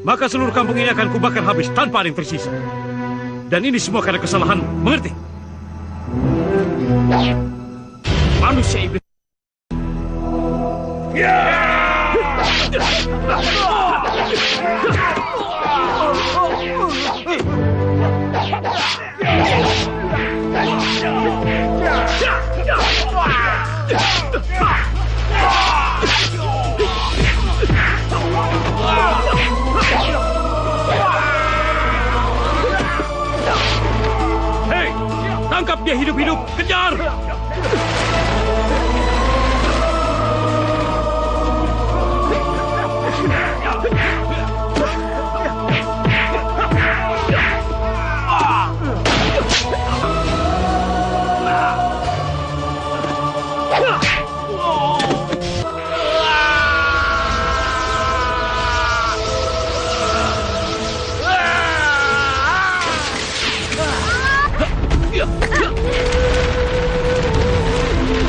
maka seluruh kampung ini akan kubakar habis tanpa ada yang tersisa. Dan ini semua karena kesalahan, mengerti? Manusia iblis. Hei, tangkap dia hidup-hidup, kejar!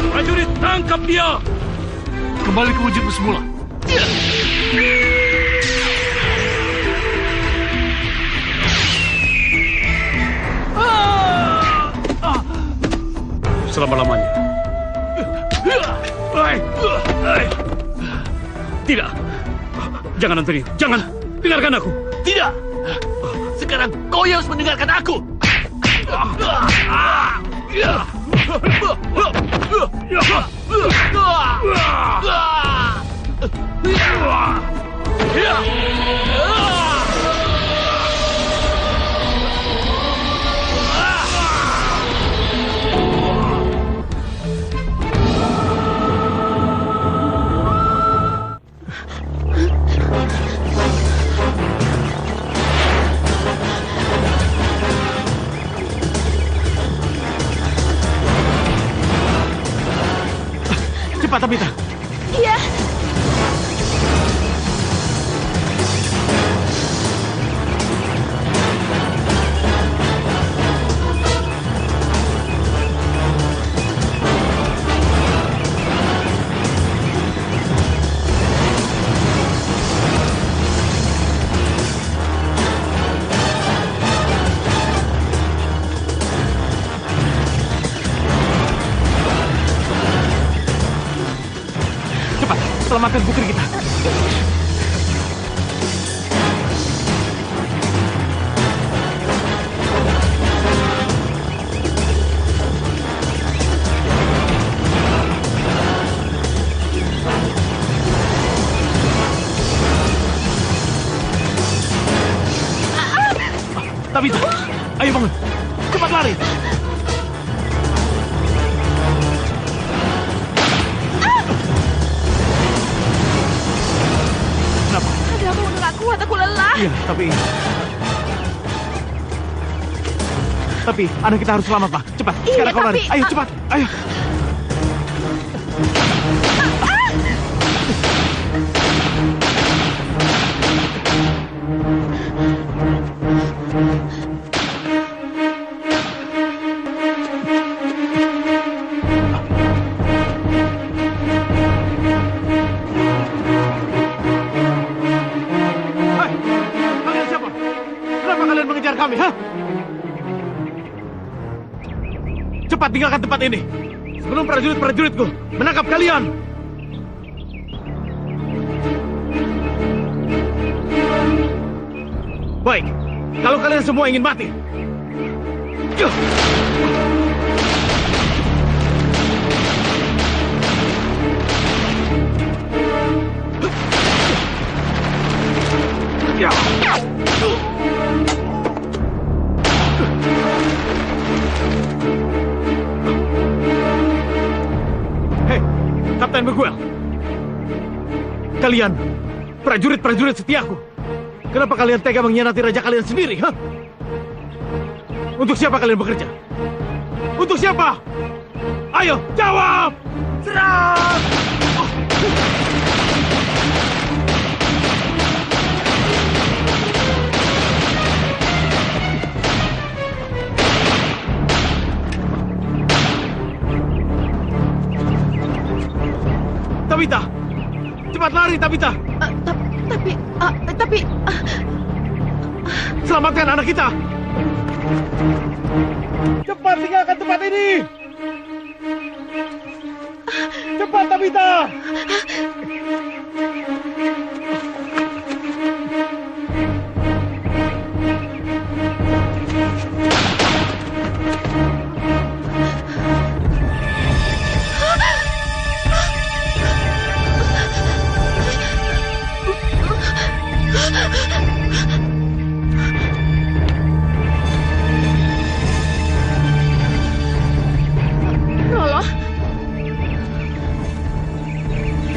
Prajurit, tangkap dia! Kembali ke wujudmu semula. Selama-lamanya. Tidak. Jangan, Antonio. Jangan. Dengarkan aku. Tidak. Sekarang kau yang harus mendengarkan aku. Cepat, Tabitha. Iya. Selamatkan putri kita. Tabitha, ayo bangun. Cepat lari. Aku udah gak kuat, aku lelah. Iya, tapi anak kita harus selamat, Pak. Cepat, sekarang kau lari. Ayo, cepat, ayo. Kami, ha? Cepat tinggalkan tempat ini sebelum prajurit-prajuritku menangkap kalian. Baik, kalau kalian semua ingin mati. Kapten Miguel, kalian prajurit-prajurit setiaku. Kenapa kalian tega mengkhianati raja kalian sendiri, ha? Untuk siapa kalian bekerja? Untuk siapa? Ayo, jawab! Serang! Tabitha! Cepat lari, Tabitha! Tapi, Tapi Selamatkan anak kita! Cepat tinggalkan tempat ini! Cepat, Tabita! Rolo,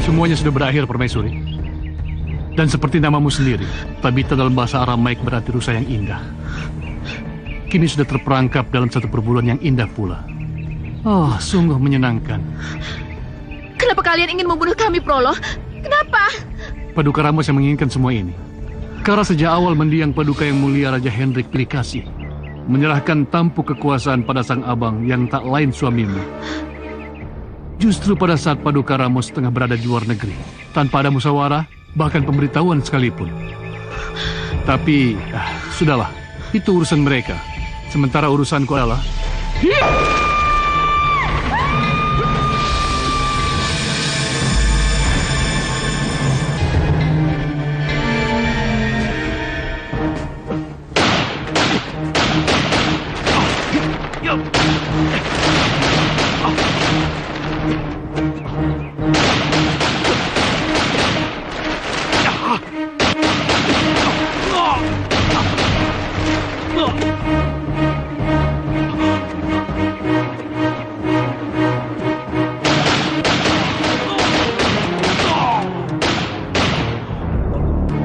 Semuanya sudah berakhir, Permaisuri. Dan seperti namamu sendiri, Tabita dalam bahasa Aramaik berarti rusa yang indah. Kini sudah terperangkap dalam satu perburuan yang indah pula. Oh, sungguh menyenangkan. kenapa kalian ingin membunuh kami, Prolo? Kenapa? Paduka Ramos yang menginginkan semua ini. Karena sejak awal mendiang Paduka yang mulia Raja Hendrik pilih kasih, menyerahkan tampuk kekuasaan pada sang abang yang tak lain suamimu. Justru pada saat Paduka Ramos tengah berada di luar negeri, tanpa ada musyawarah, bahkan pemberitahuan sekalipun. Tapi, sudahlah, itu urusan mereka. Sementara urusanku adalah...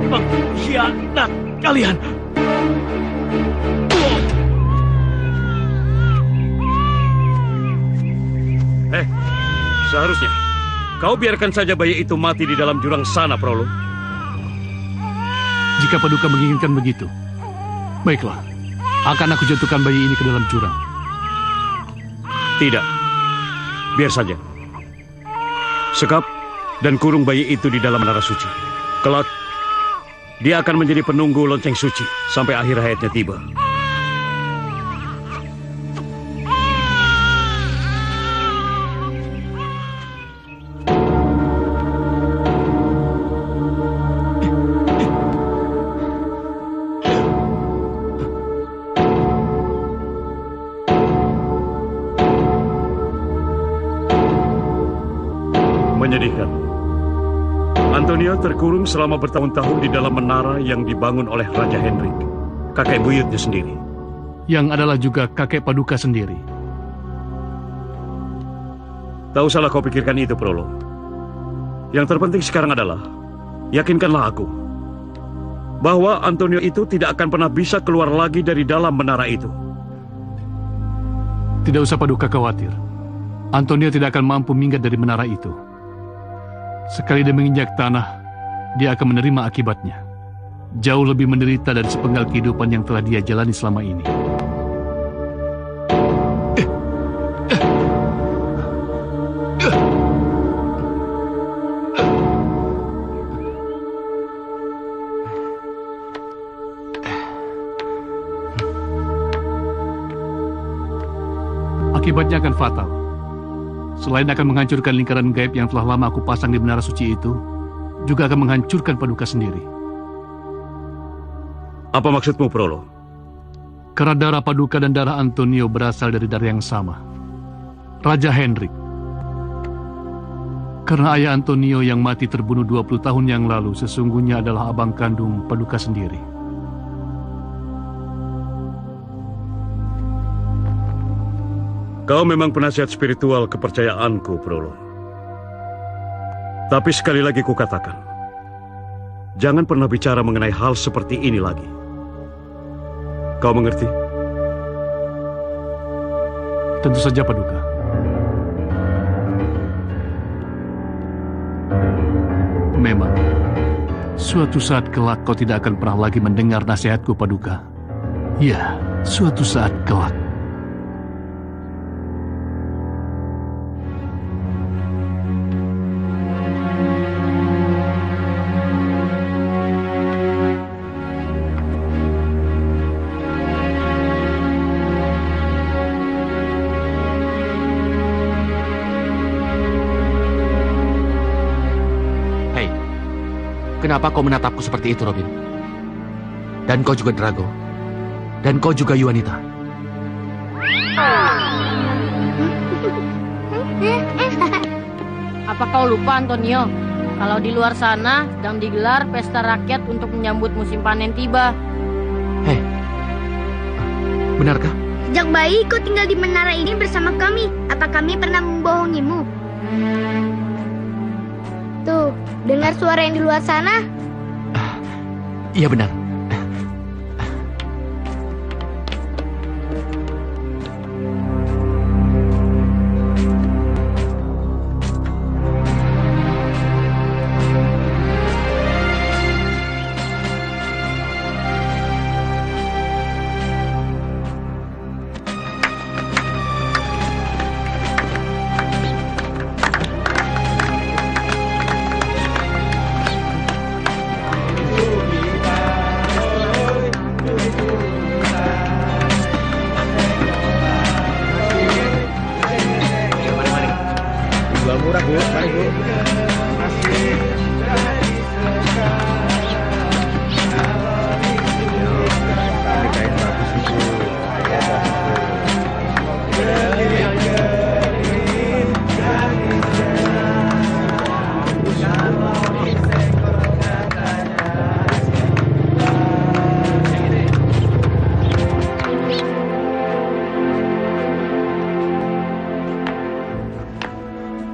Pengkhianat kalian! Seharusnya kau biarkan saja bayi itu mati di dalam jurang sana, Prolo. Jika Paduka menginginkan begitu, baiklah, akan aku jatuhkan bayi ini ke dalam jurang. Tidak, biar saja. Sekap dan kurung bayi itu di dalam menara suci. Kelak, dia akan menjadi penunggu lonceng suci sampai akhir hayatnya tiba. Menyedihkan. Antonio terkurung selama bertahun-tahun di dalam menara yang dibangun oleh Raja Hendrik, kakek buyutnya sendiri. Yang adalah juga kakek Paduka sendiri. Tak usahlah kau pikirkan itu, Prolo. Yang terpenting sekarang adalah, yakinkanlah aku, bahwa Antonio itu tidak akan pernah bisa keluar lagi dari dalam menara itu. Tidak usah Paduka khawatir. Antonio tidak akan mampu minggat dari menara itu. Sekali dia menginjak tanah, dia akan menerima akibatnya. Jauh lebih menderita dari sepenggal kehidupan yang telah dia jalani selama ini. Akibatnya akan fatal. Selain akan menghancurkan lingkaran gaib yang telah lama aku pasang di menara suci itu, juga akan menghancurkan Paduka sendiri. Apa maksudmu, Prolo? Karena darah Paduka dan darah Antonio berasal dari darah yang sama. Raja Hendrik. Karena ayah Antonio yang mati terbunuh 20 tahun yang lalu sesungguhnya adalah abang kandung Paduka sendiri. Kau memang penasihat spiritual kepercayaanku, Prolo. Tapi sekali lagi kukatakan, jangan pernah bicara mengenai hal seperti ini lagi. Kau mengerti? Tentu saja, Paduka. Memang, suatu saat kelak kau tidak akan pernah lagi mendengar nasihatku, Paduka. Ya, suatu saat kelak. kenapa kau menatapku seperti itu, Robin. Dan kau juga Drago. Dan kau juga Yuanita. Apa kau lupa, Antonio? Kalau di luar sana sedang digelar pesta rakyat untuk menyambut musim panen tiba. Hei, benarkah? Sejak bayi kau tinggal di menara ini bersama kami. Apa kami pernah membohongimu? Tuh, dengar suara yang di luar sana? Iya benar.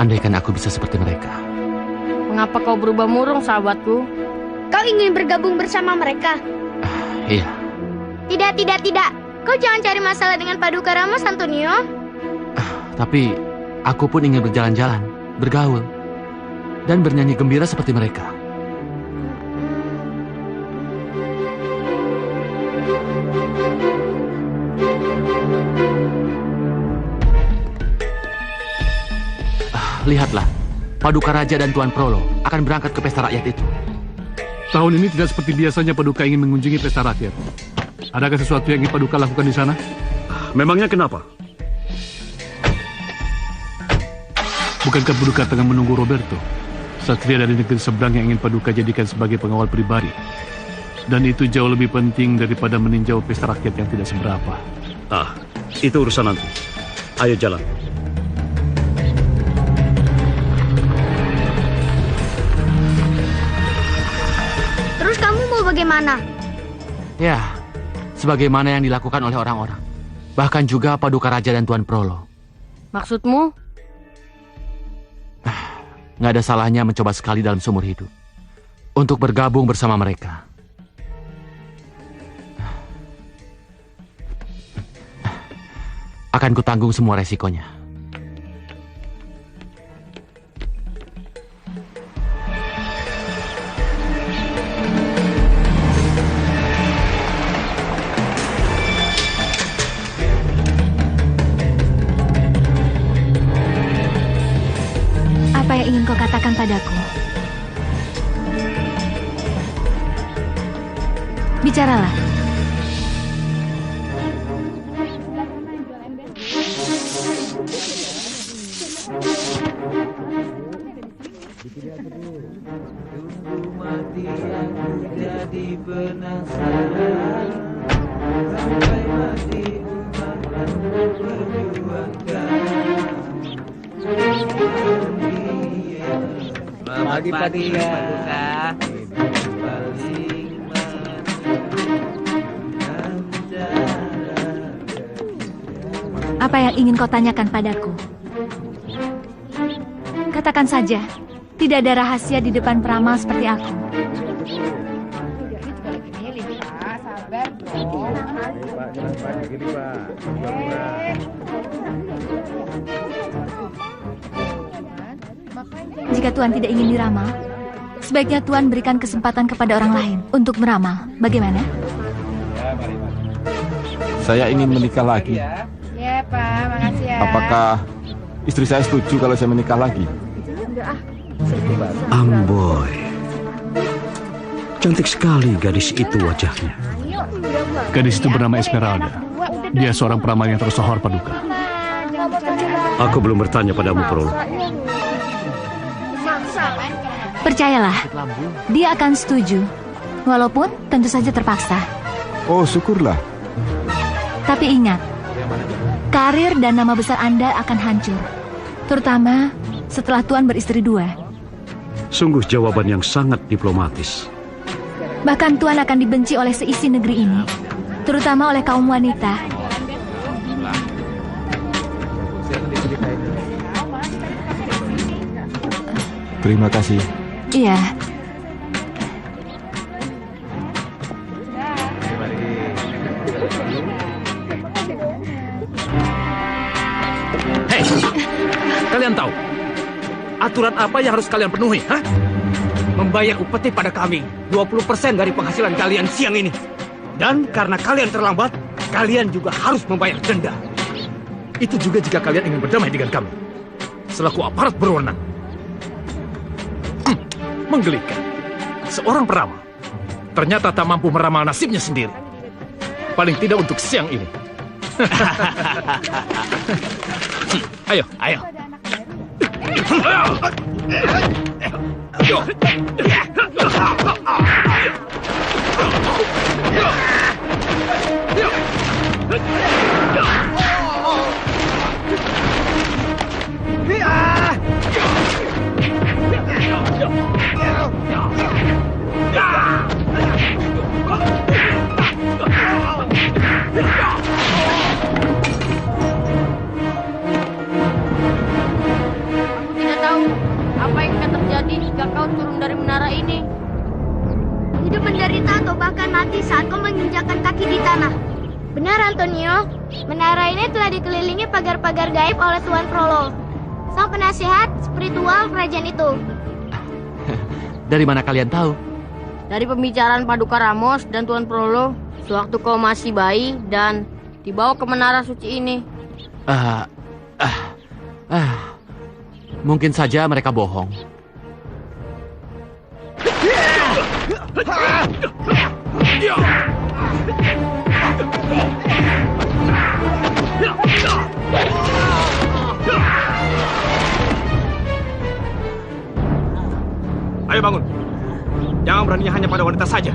Andaikan aku bisa seperti mereka. Mengapa kau berubah murung, sahabatku? Kau ingin bergabung bersama mereka? Iya, Tidak. Kau jangan cari masalah dengan Paduka Ramos, Antonio. tapi aku pun ingin berjalan-jalan, bergaul, dan bernyanyi gembira seperti mereka. Lihatlah, Paduka Raja dan Tuan Prolo akan berangkat ke pesta rakyat itu. Tahun ini tidak seperti biasanya Paduka ingin mengunjungi pesta rakyat. Adakah sesuatu yang ingin Paduka lakukan di sana? Memangnya kenapa? Bukankah Paduka tengah menunggu Roberto, satria dari negeri seberang yang ingin Paduka jadikan sebagai pengawal pribadi? Dan itu jauh lebih penting daripada meninjau pesta rakyat yang tidak seberapa. Itu urusan nanti. Ayo jalan. Terus kamu mau bagaimana? Ya, sebagaimana yang dilakukan oleh orang-orang. Bahkan juga Paduka Raja dan Tuan Prolo. Maksudmu? Nggak ada salahnya mencoba sekali dalam seumur hidup. Untuk bergabung bersama mereka. Akan kutanggung semua resikonya. Apa yang ingin kau katakan padaku? Bicaralah. Pagi Paduka. Apa yang ingin kau tanyakan padaku? Katakan saja. Tidak ada rahasia di depan peramal seperti aku. Jika Tuan tidak ingin diramal, sebaiknya Tuan berikan kesempatan kepada orang lain untuk meramal. Bagaimana? Saya ingin menikah lagi. Ya Pak, makasih ya. Apakah istri saya setuju kalau saya menikah lagi? Amboy. Cantik sekali gadis itu wajahnya. Gadis itu bernama Esmeralda. Dia seorang peramal yang tersohor, Paduka. Aku belum bertanya padamu, Prolo. Percayalah, Sakit lambung. dia akan setuju. Walaupun tentu saja terpaksa. Oh, syukurlah. Tapi ingat, karir dan nama besar Anda akan hancur. Terutama setelah Tuan beristri 2. Sungguh jawaban yang sangat diplomatis. Bahkan Tuan akan dibenci oleh seisi negeri ini. Terutama oleh kaum wanita. Terima kasih. Iya. Hei, kalian tahu aturan apa yang harus kalian penuhi, ha? Membayar upeti pada kami 20% dari penghasilan kalian siang ini. Dan karena kalian terlambat, kalian juga harus membayar denda. Itu juga jika kalian ingin berdamai dengan kami selaku aparat berwenang. Menggelikan. Seorang peramal ternyata tak mampu meramal nasibnya sendiri. Paling tidak untuk siang ini. Ayo, ayo. Aku tidak tahu apa yang akan terjadi jika kau turun dari menara ini. Hidup menderita atau bahkan mati saat kau menginjakkan kaki di tanah. Benar, Antonio. Menara ini telah dikelilingi pagar-pagar gaib oleh Tuan Frollo, sang penasihat spiritual kerajaan itu. Dari mana kalian tahu? Dari pembicaraan Paduka Ramos dan Tuan Frollo sewaktu kau masih bayi dan dibawa ke menara suci ini. Mungkin saja mereka bohong. Ayo bangun. Jangan beraninya hanya pada wanita saja.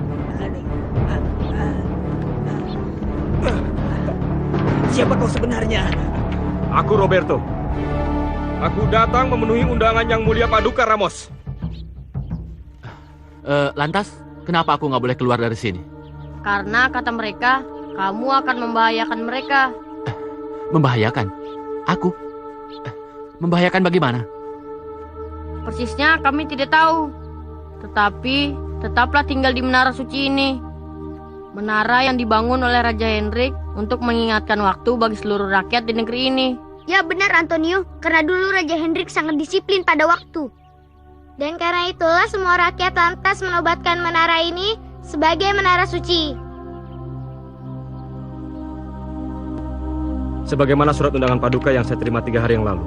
Siapa kau sebenarnya? Aku Roberto. Aku datang memenuhi undangan yang mulia Paduka Ramos. Lantas, kenapa aku nggak boleh keluar dari sini? Karena kata mereka, kamu akan membahayakan mereka. Membahayakan? Aku? Membahayakan bagaimana? Persisnya kami tidak tahu. Tetapi tetaplah tinggal di menara suci ini. Menara yang dibangun oleh Raja Hendrik untuk mengingatkan waktu bagi seluruh rakyat di negeri ini. Ya benar, Antonio. Karena dulu Raja Hendrik sangat disiplin pada waktu. Dan karena itulah semua rakyat lantas menobatkan menara ini sebagai menara suci. Sebagaimana surat undangan Paduka yang saya terima 3 hari yang lalu.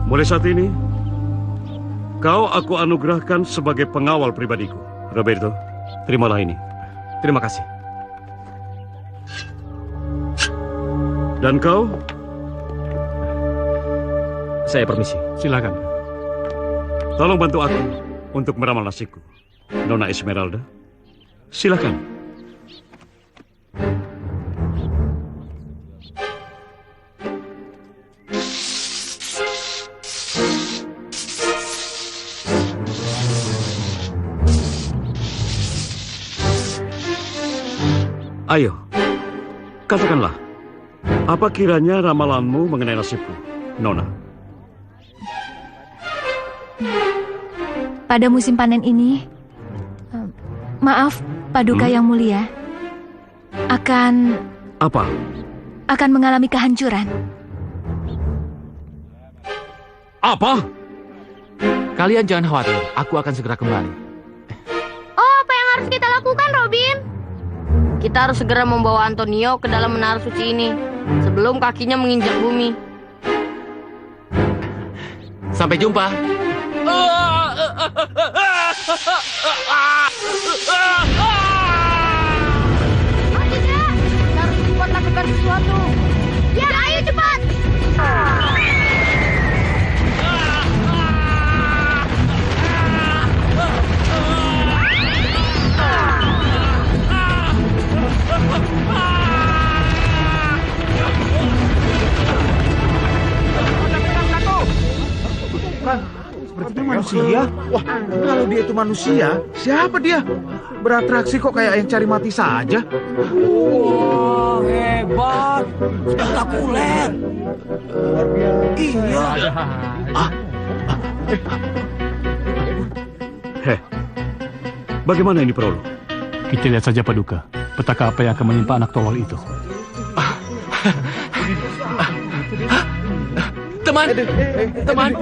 Mulai saat ini, kau aku anugerahkan sebagai pengawal pribadiku. Roberto, terimalah ini. Terima kasih. Dan kau? Saya permisi. Silakan. Tolong bantu aku untuk meramal nasibku. Nona Esmeralda, silakan. Ayo, katakanlah, apa kiranya ramalanmu mengenai nasibku, Nona? Pada musim panen ini, maaf, Paduka yang mulia, akan Apa? mengalami kehancuran. Apa? Kalian jangan khawatir, aku akan segera kembali. Oh, apa yang harus kita lakukan, Robin? Kita harus segera membawa Antonio ke dalam menara suci ini sebelum kakinya menginjak bumi. Sampai jumpa. Oh tidak, Kita harus cepat lakukan sesuatu. ya ayo cepat. Sepertinya manusia. Wah, kalau dia itu manusia, siapa dia? Beratraksi kok kayak yang cari mati saja. Wah, hebat. Spektakuler. Iya. Bagaimana ini, Prolo? Kita lihat saja Paduka, petaka apa yang akan menimpa anak tolol itu. Teman, teman.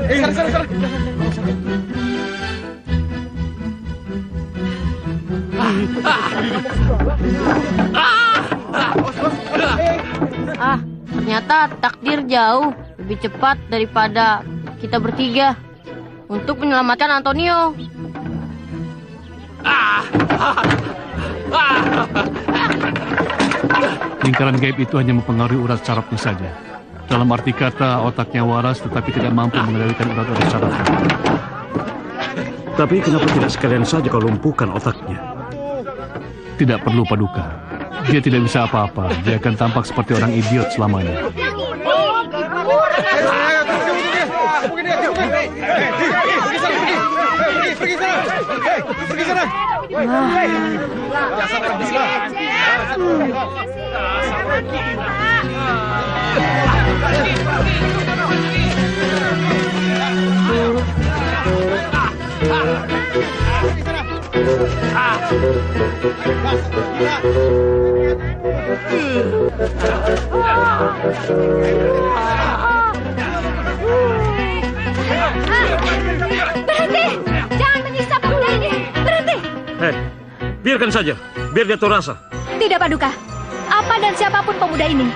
Ternyata takdir jauh lebih cepat daripada kita bertiga untuk menyelamatkan Antonio. Lingkaran gaib itu hanya mempengaruhi urat sarafnya saja. Dalam arti kata, otaknya waras tetapi tidak mampu mengendalikan urat-urat sarafnya. Tapi kenapa tidak sekalian saja kau lumpuhkan otaknya? Tidak perlu Paduka. Dia tidak bisa apa-apa. Dia akan tampak seperti orang idiot selamanya. Berhenti! Jangan menyiksa pemuda ini! Berhenti! Biarkan saja. Biar dia tahu rasa. Tidak, Paduka. Apa dan siapapun pemuda ini,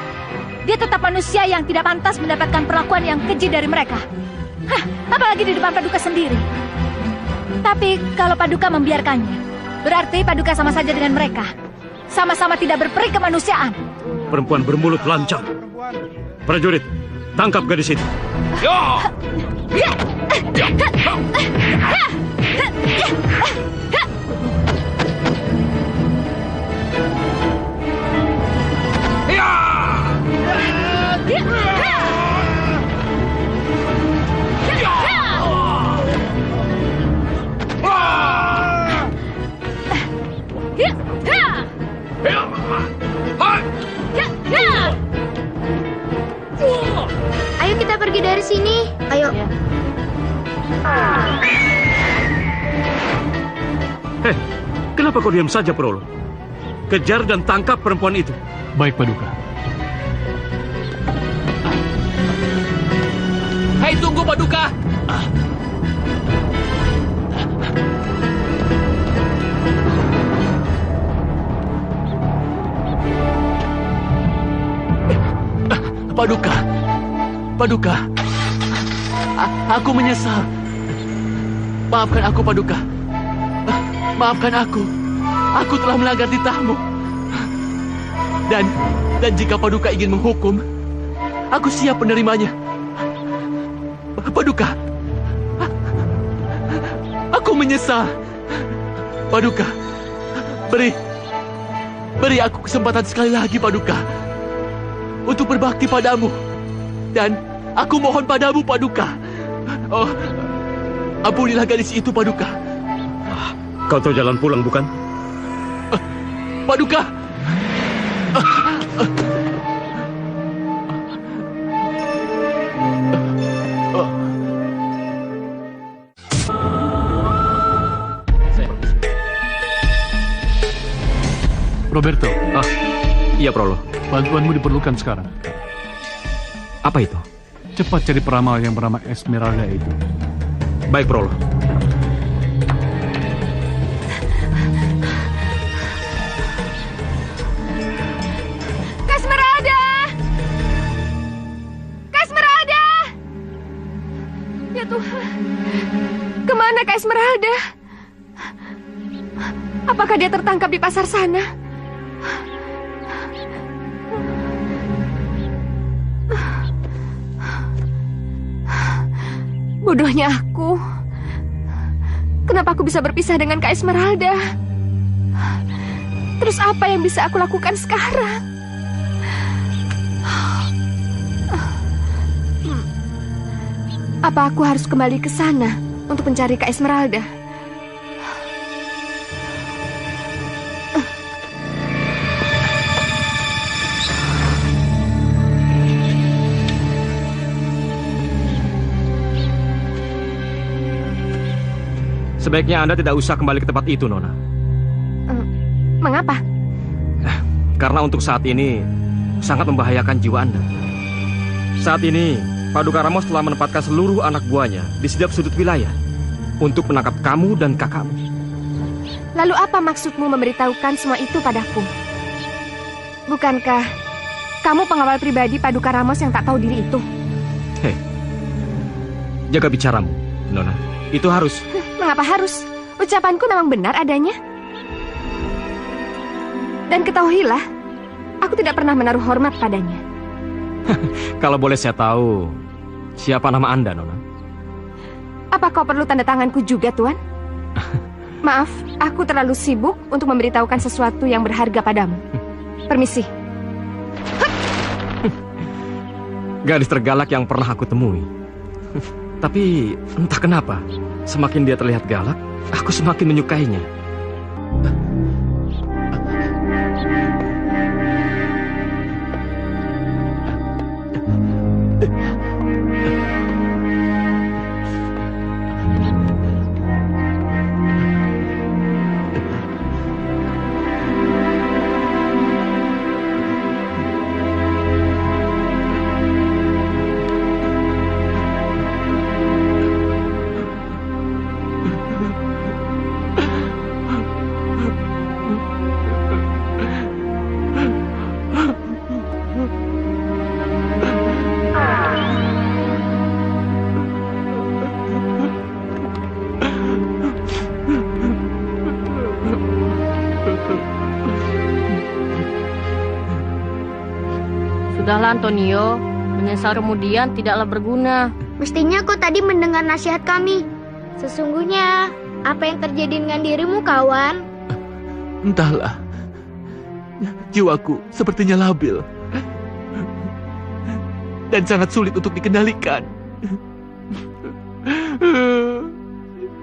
dia tetap manusia yang tidak pantas mendapatkan perlakuan yang keji dari mereka. Hah, apalagi di depan Paduka sendiri. Tapi kalau Paduka membiarkannya, berarti Paduka sama saja dengan mereka. Sama-sama tidak berperi kemanusiaan. Perempuan bermulut lancang. Prajurit, tangkap gadis itu. Ayo kita pergi dari sini. Ayo. Kenapa kau diam saja, Prolo? Kejar dan tangkap perempuan itu. Baik, Paduka. Hei, tunggu Paduka. Paduka. Paduka. Aku menyesal. Maafkan aku, Paduka. Maafkan aku. Aku telah melanggar titahmu. Dan jika Paduka ingin menghukum, aku siap menerimanya. Paduka. Aku menyesal. Paduka. Beri aku kesempatan sekali lagi, Paduka. Untuk berbakti padamu. Dan aku mohon padamu, Paduka. Oh, ampunilah gadis itu, Paduka. Kau tahu jalan pulang, bukan? Paduka. Roberto, Iya, Prolo. bantuanmu diperlukan sekarang. Apa itu? Cepat cari peramal yang bernama Esmeralda itu. Baik, Prolo. Kak Esmeralda! Kak Esmeralda! Ya Tuhan, kemana Kak Esmeralda? Apakah dia tertangkap di pasar sana? Bodohnya aku. Kenapa aku bisa berpisah dengan Kak Esmeralda? Terus apa yang bisa aku lakukan sekarang? Apa aku harus kembali ke sana untuk mencari Kak Esmeralda. Sebaiknya Anda tidak usah kembali ke tempat itu, Nona. Mengapa? Karena untuk saat ini sangat membahayakan jiwa Anda. Saat ini, Paduka Ramos telah menempatkan seluruh anak buahnya di setiap sudut wilayah untuk menangkap kamu dan kakakmu. Lalu apa maksudmu memberitahukan semua itu padaku? Bukankah kamu pengawal pribadi Paduka Ramos yang tak tahu diri itu? Hei, jaga bicaramu, Nona. Itu harus. Mengapa harus? Ucapanku memang benar adanya. Dan ketahuilah, aku tidak pernah menaruh hormat padanya. Kalau boleh saya tahu, siapa nama Anda, Nona? Apa kau perlu tanda tanganku juga, Tuan? Maaf, aku terlalu sibuk untuk memberitahukan sesuatu yang berharga padamu. Permisi. Gadis tergalak yang pernah aku temui. Tapi entah kenapa, semakin dia terlihat galak, aku semakin menyukainya. Sudahlah Antonio, menyesal kemudian tidaklah berguna. Mestinya kau tadi mendengar nasihat kami. Sesungguhnya, apa yang terjadi dengan dirimu, kawan? Entahlah. Jiwaku sepertinya labil. Dan sangat sulit untuk dikendalikan.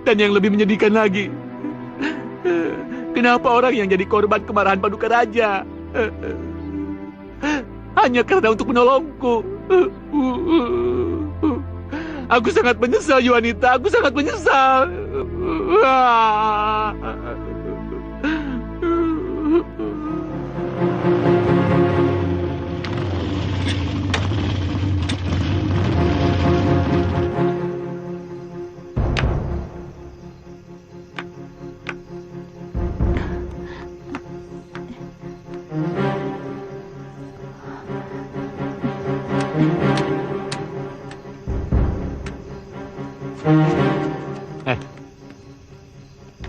Dan yang lebih menyedihkan lagi, kenapa orang yang jadi korban kemarahan Paduka Raja hanya karena untuk menolongku. Aku sangat menyesal, Yuanita. Aku sangat menyesal.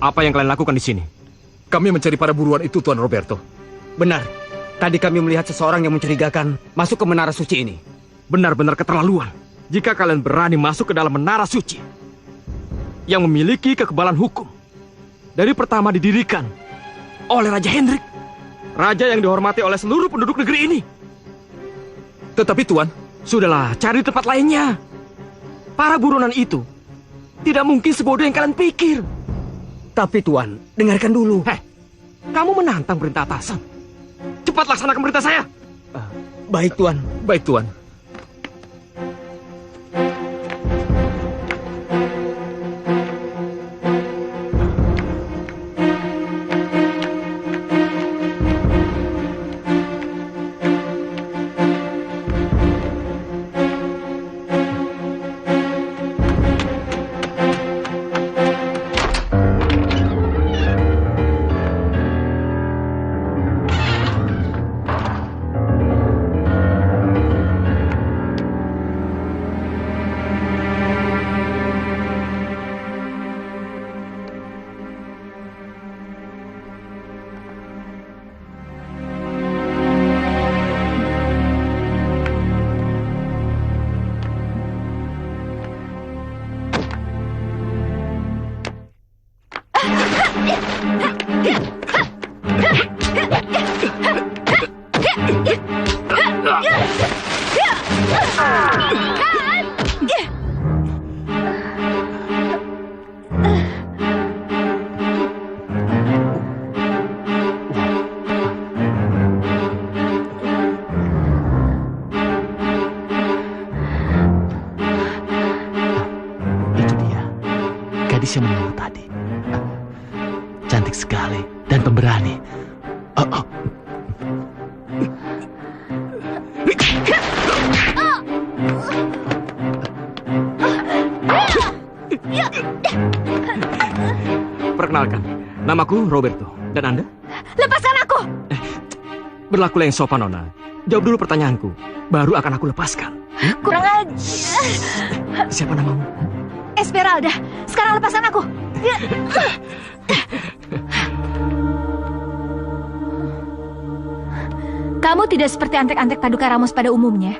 Apa yang kalian lakukan di sini? Kami mencari para buruan itu, Tuan Roberto. Benar. Tadi kami melihat seseorang yang mencurigakan masuk ke menara suci ini. Benar-benar keterlaluan. Jika kalian berani masuk ke dalam menara suci yang memiliki kekebalan hukum dari pertama didirikan oleh Raja Hendrik, raja yang dihormati oleh seluruh penduduk negeri ini. Tetapi Tuan, sudahlah, cari tempat lainnya. Para buronan itu tidak mungkin sebodoh yang kalian pikir. Tapi Tuan, dengarkan dulu. Kamu menantang perintah atasan. Cepat laksanakan perintah saya. Baik Tuan. Baik Tuan. gadis yang menunggu tadi. Cantik sekali dan pemberani. Perkenalkan, namaku Roberto. Dan Anda? Lepaskan aku! Berlakulah yang sopan, Nona. Jawab dulu pertanyaanku, baru akan aku lepaskan. Kurang ajar. Siapa namamu? Esmeralda. Sekarang lepaskan aku. Kamu tidak seperti antek-antek Paduka Ramos pada umumnya.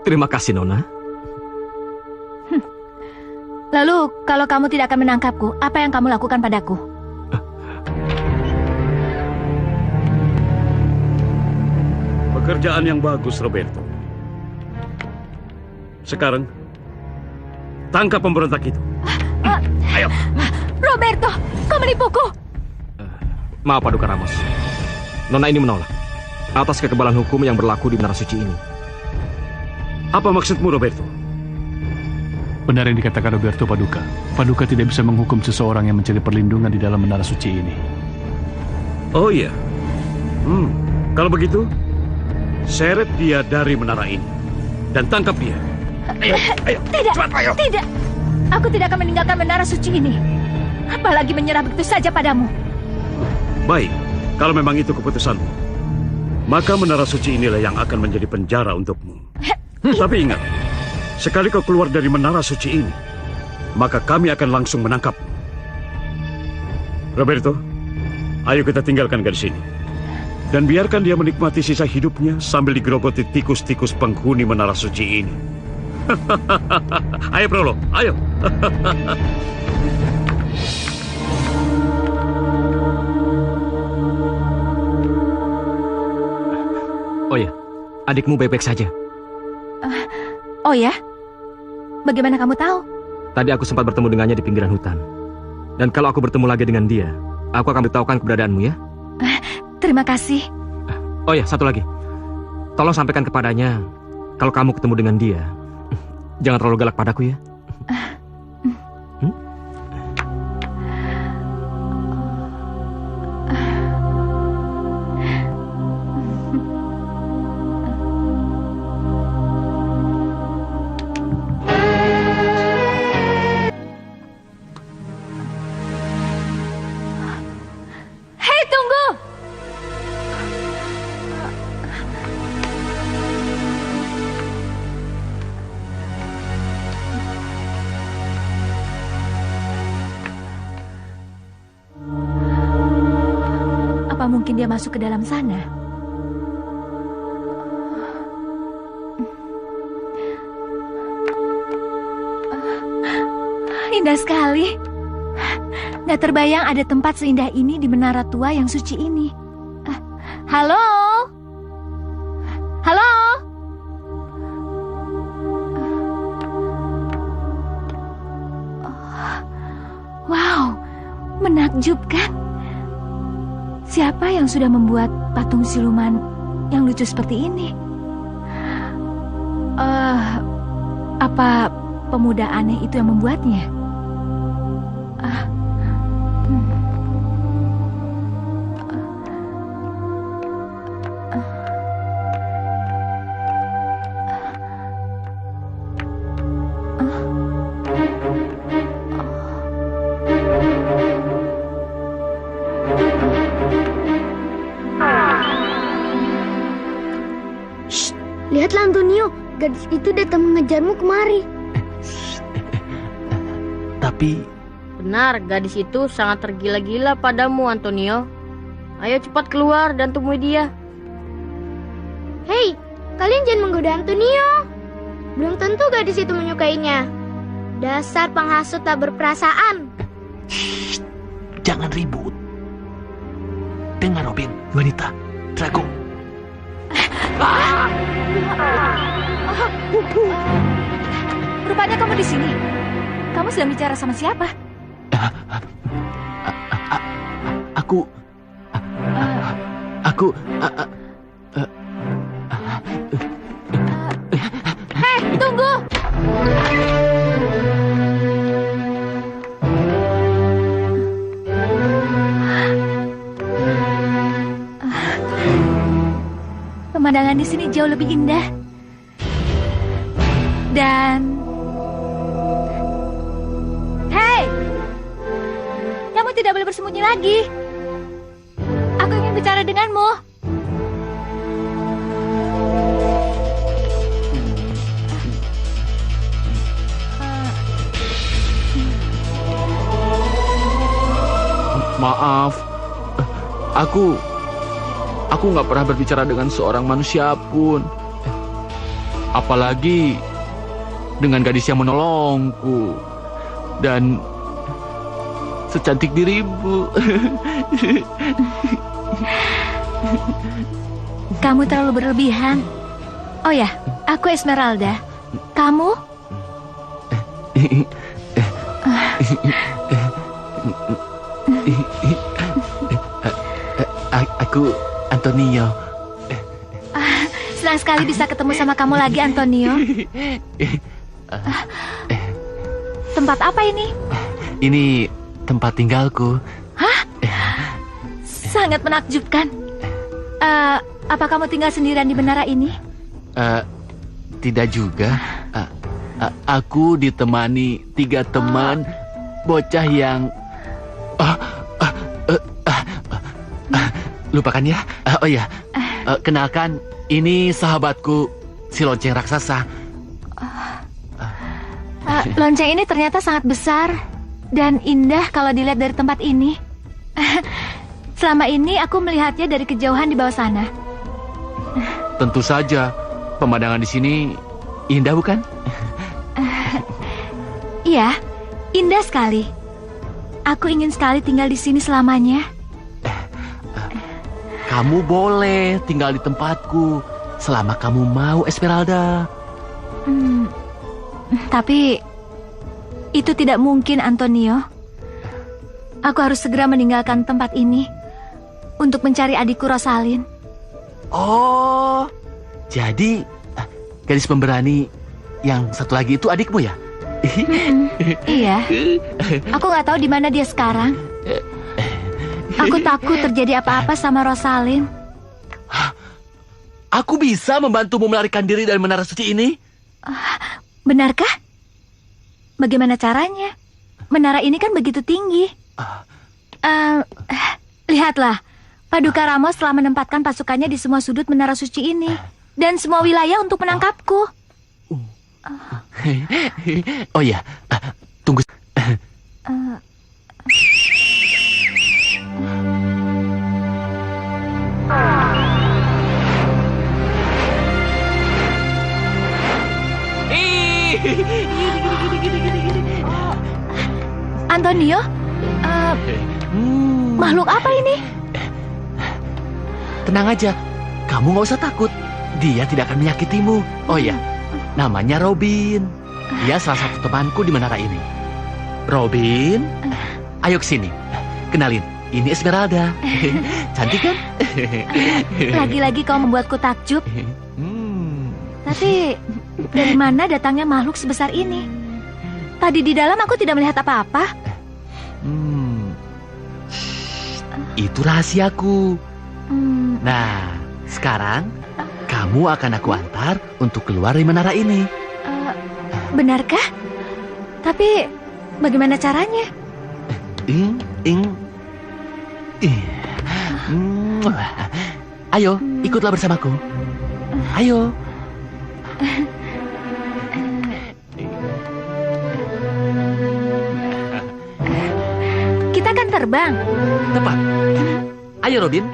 Terima kasih, Nona. Lalu, kalau kamu tidak akan menangkapku, apa yang kamu lakukan padaku? Pekerjaan yang bagus, Roberto. Sekarang, tangkap pemberontak itu. Ayo. Roberto, kau menipuku. Maaf, Paduka Ramos. Nona ini menolak atas kekebalan hukum yang berlaku di Menara Suci ini. Apa maksudmu, Roberto? Benar yang dikatakan Roberto, Paduka. Paduka tidak bisa menghukum seseorang yang mencari perlindungan di dalam Menara Suci ini. Oh iya. Kalau begitu, seret dia dari menara ini dan tangkap dia. Ayo, Tidak, cepat, ayo. tidak. Aku tidak akan meninggalkan Menara Suci ini. Apalagi menyerah begitu saja padamu. Baik, kalau memang itu keputusanmu, maka Menara Suci inilah yang akan menjadi penjara untukmu. Tapi ingat, sekali kau keluar dari Menara Suci ini, maka kami akan langsung menangkapmu. Roberto, ayo kita tinggalkan gadis ini. Dan biarkan dia menikmati sisa hidupnya sambil digerogoti tikus-tikus penghuni Menara Suci ini. Ayo, Prolo, ayo. Oh ya, adikmu baik-baik saja. Oh ya? Bagaimana kamu tahu? Tadi aku sempat bertemu dengannya di pinggiran hutan. Dan kalau aku bertemu lagi dengan dia, aku akan beritahukan keberadaanmu ya. Terima kasih. Oh ya, satu lagi. Tolong sampaikan kepadanya, kalau kamu ketemu dengan dia, jangan terlalu galak padaku ya. Hei, tunggu! Apa mungkin dia masuk ke dalam sana? Indah sekali. Nggak terbayang ada tempat seindah ini di menara tua yang suci ini. Halo? Halo? Wow, menakjubkan. Siapa yang sudah membuat patung siluman yang lucu seperti ini? Apa pemuda aneh itu yang membuatnya? Lihatlah, Antonio. Gadis itu datang mengejarmu kemari. Tapi... Benar, gadis itu sangat tergila-gila padamu, Antonio. Ayo cepat keluar dan temui dia. Hei, kalian jangan menggoda Antonio. Belum tentu gadis itu menyukainya. Dasar penghasut tak berperasaan. Shh, jangan ribut. Dengar, Robin, wanita, Drago. Rupanya kamu di sini. Kamu sedang bicara sama siapa? Aku... Hei, tunggu! sini jauh lebih indah. Dan... Hei! Kamu tidak boleh bersembunyi lagi. Aku ingin bicara denganmu. Maaf, aku nggak pernah berbicara dengan seorang manusia pun, apalagi dengan gadis yang menolongku dan secantik dirimu. Kamu terlalu berlebihan. Oh ya, aku Esmeralda. Kamu? Aku Antonio. Senang sekali bisa ketemu sama kamu lagi, Antonio. Tempat apa ini? Ini tempat tinggalku. Hah? Sangat menakjubkan. Apa kamu tinggal sendirian di menara ini? Tidak juga. Aku ditemani 3 teman bocah yang... lupakan ya. Oh ya, kenalkan, ini sahabatku, si lonceng raksasa. Lonceng ini ternyata sangat besar dan indah kalau dilihat dari tempat ini. Selama ini aku melihatnya dari kejauhan di bawah sana. Tentu saja, pemandangan di sini indah, bukan? Iya, indah sekali. Aku ingin sekali tinggal di sini selamanya. Kamu boleh tinggal di tempatku selama kamu mau, Esmeralda. Tapi itu tidak mungkin, Antonio. Aku harus segera meninggalkan tempat ini untuk mencari adikku Rosalind. Oh, jadi gadis pemberani yang satu lagi itu adikmu ya? Iya. Aku nggak tahu di mana dia sekarang. Aku takut terjadi apa-apa sama Rosalind. Aku bisa membantumu melarikan diri dari menara suci ini? Benarkah? Bagaimana caranya? Menara ini kan begitu tinggi. Lihatlah, Paduka Ramos telah menempatkan pasukannya di semua sudut menara suci ini dan semua wilayah untuk menangkapku. Oh ya, tunggu. Antonio, makhluk apa ini? Tenang aja, kamu nggak usah takut. Dia tidak akan menyakitimu. Oh ya, namanya Robin. Dia salah satu temanku di menara ini. Robin, ayo kesini. Kenalin, ini Esmeralda. Cantik kan? Lagi-lagi kau membuatku takjub. Tapi dari mana datangnya makhluk sebesar ini? Tadi di dalam aku tidak melihat apa-apa. Itu rahasiaku. Nah, sekarang kamu akan aku antar untuk keluar dari menara ini. Benarkah? Tapi bagaimana caranya? Ayo, ikutlah bersamaku. Ayo. Kita kan terbang. Tepat. Ayo Robin,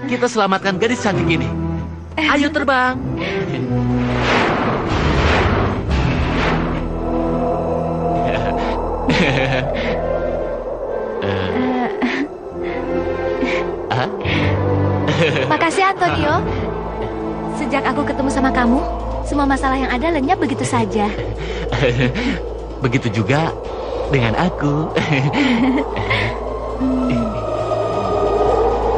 kita selamatkan gadis cantik ini. Ayo terbang. Makasih Antonio. Sejak aku ketemu sama kamu, semua masalah yang ada lenyap begitu saja. Begitu juga dengan aku.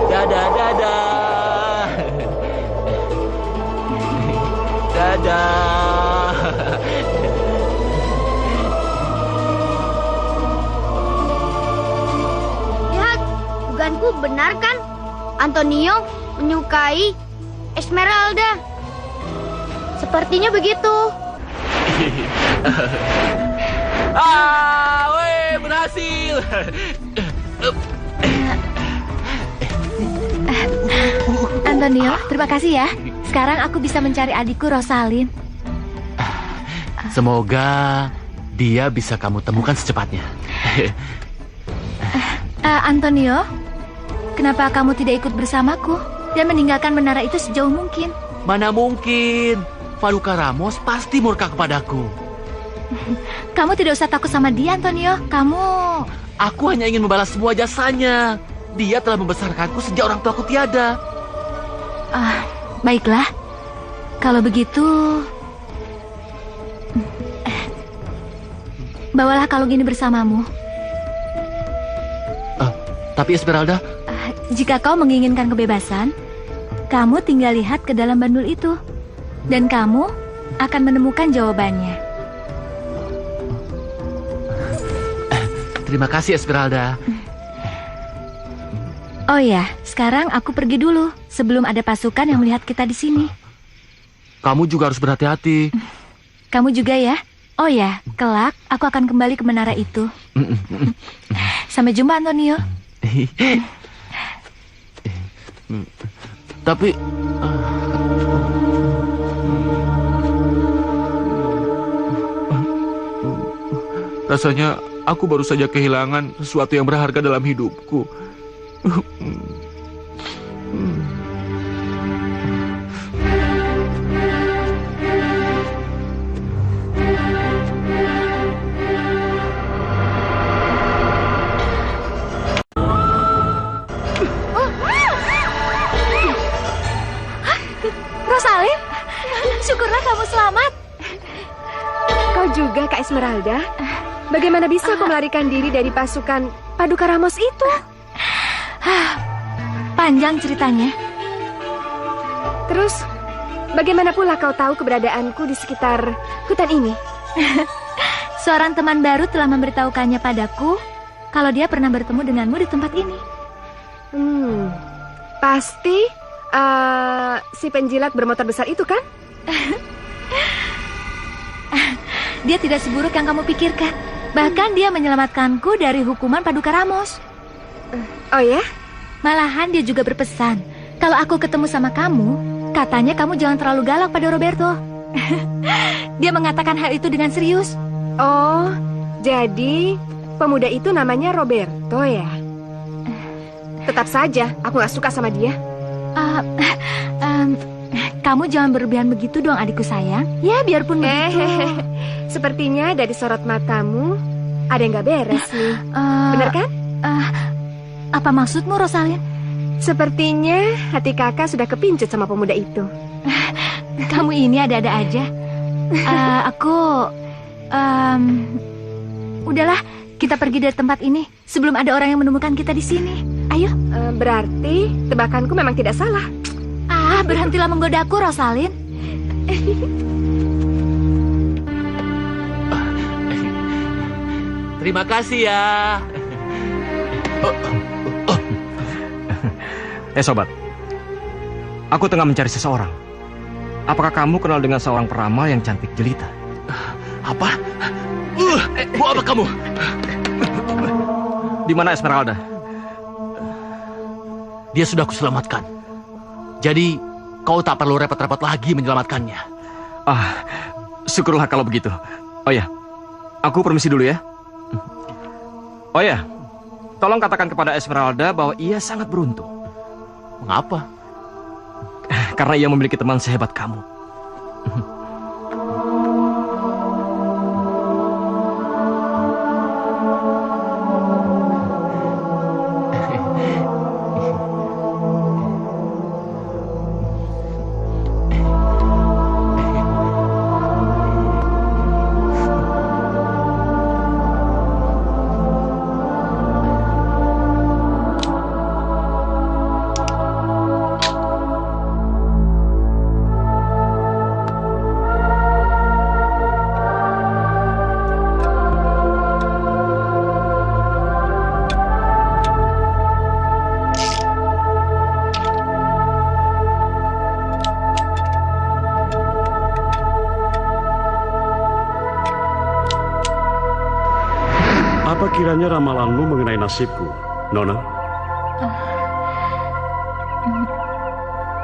Dadah, dadah. Dadah. Lihat, dugaanku benar kan? Antonio menyukai Esmeralda. Sepertinya begitu. Berhasil. Antonio, terima kasih ya. Sekarang aku bisa mencari adikku Rosalin. Semoga dia bisa kamu temukan secepatnya. Antonio, kenapa kamu tidak ikut bersamaku dan meninggalkan menara itu sejauh mungkin? Mana mungkin. Faluka Ramos pasti murka kepadaku. Kamu tidak usah takut sama dia, Antonio. Aku hanya ingin membalas semua jasanya. Dia telah membesarkanku sejak orang tuaku tiada. Baiklah. Kalau begitu, bawalah kalung ini bersamamu. Tapi Esmeralda, jika kau menginginkan kebebasan, kamu tinggal lihat ke dalam bandul itu. Dan kamu akan menemukan jawabannya. Terima kasih Esmeralda. Oh ya, sekarang aku pergi dulu sebelum ada pasukan yang melihat kita di sini. Kamu juga harus berhati-hati. Kamu juga ya. Oh ya, kelak aku akan kembali ke menara itu. Sampai jumpa, Antonio. Tapi rasanya aku baru saja kehilangan sesuatu yang berharga dalam hidupku. Rosalin, syukurlah kamu selamat. Kau juga, Kak Esmeralda. Bagaimana bisa kau melarikan diri dari pasukan Paduka Ramos itu? Panjang ceritanya. Terus, bagaimana pula kau tahu keberadaanku di sekitar hutan ini? Seorang teman baru telah memberitahukannya padaku kalau dia pernah bertemu denganmu di tempat ini. Pasti si penjilat bermotor besar itu kan? Dia tidak seburuk yang kamu pikirkan. Bahkan dia menyelamatkanku dari hukuman Paduka Ramos. Oh ya? Malahan dia juga berpesan, kalau aku ketemu sama kamu, katanya kamu jangan terlalu galak pada Roberto. Dia mengatakan hal itu dengan serius. Oh, jadi pemuda itu namanya Roberto ya? Tetap saja, aku gak suka sama dia. Kamu jangan berlebihan begitu dong, adikku sayang. Ya, biarpun begitu. Sepertinya dari sorot matamu ada yang gak beres nih. Benar kan? Apa maksudmu, Rosalin? Sepertinya hati kakak sudah kepincut sama pemuda itu. Kamu ini ada-ada aja. Udahlah, kita pergi dari tempat ini sebelum ada orang yang menemukan kita di sini. Ayo. Berarti tebakanku memang tidak salah. Berhentilah menggodaku, Rosalin. Terima kasih ya. Sobat, aku tengah mencari seseorang. Apakah kamu kenal dengan seorang peramal yang cantik jelita? Apa? Mau apa kamu? Di mana Esmeralda? Dia sudah kuselamatkan. Jadi kau tak perlu repot-repot lagi menyelamatkannya. Syukurlah kalau begitu. Oh ya, aku permisi dulu ya. Oh ya, tolong katakan kepada Esmeralda bahwa ia sangat beruntung. Mengapa? Karena ia memiliki teman sehebat kamu. Apa kiranya ramalanmu mengenai nasibku, Nona?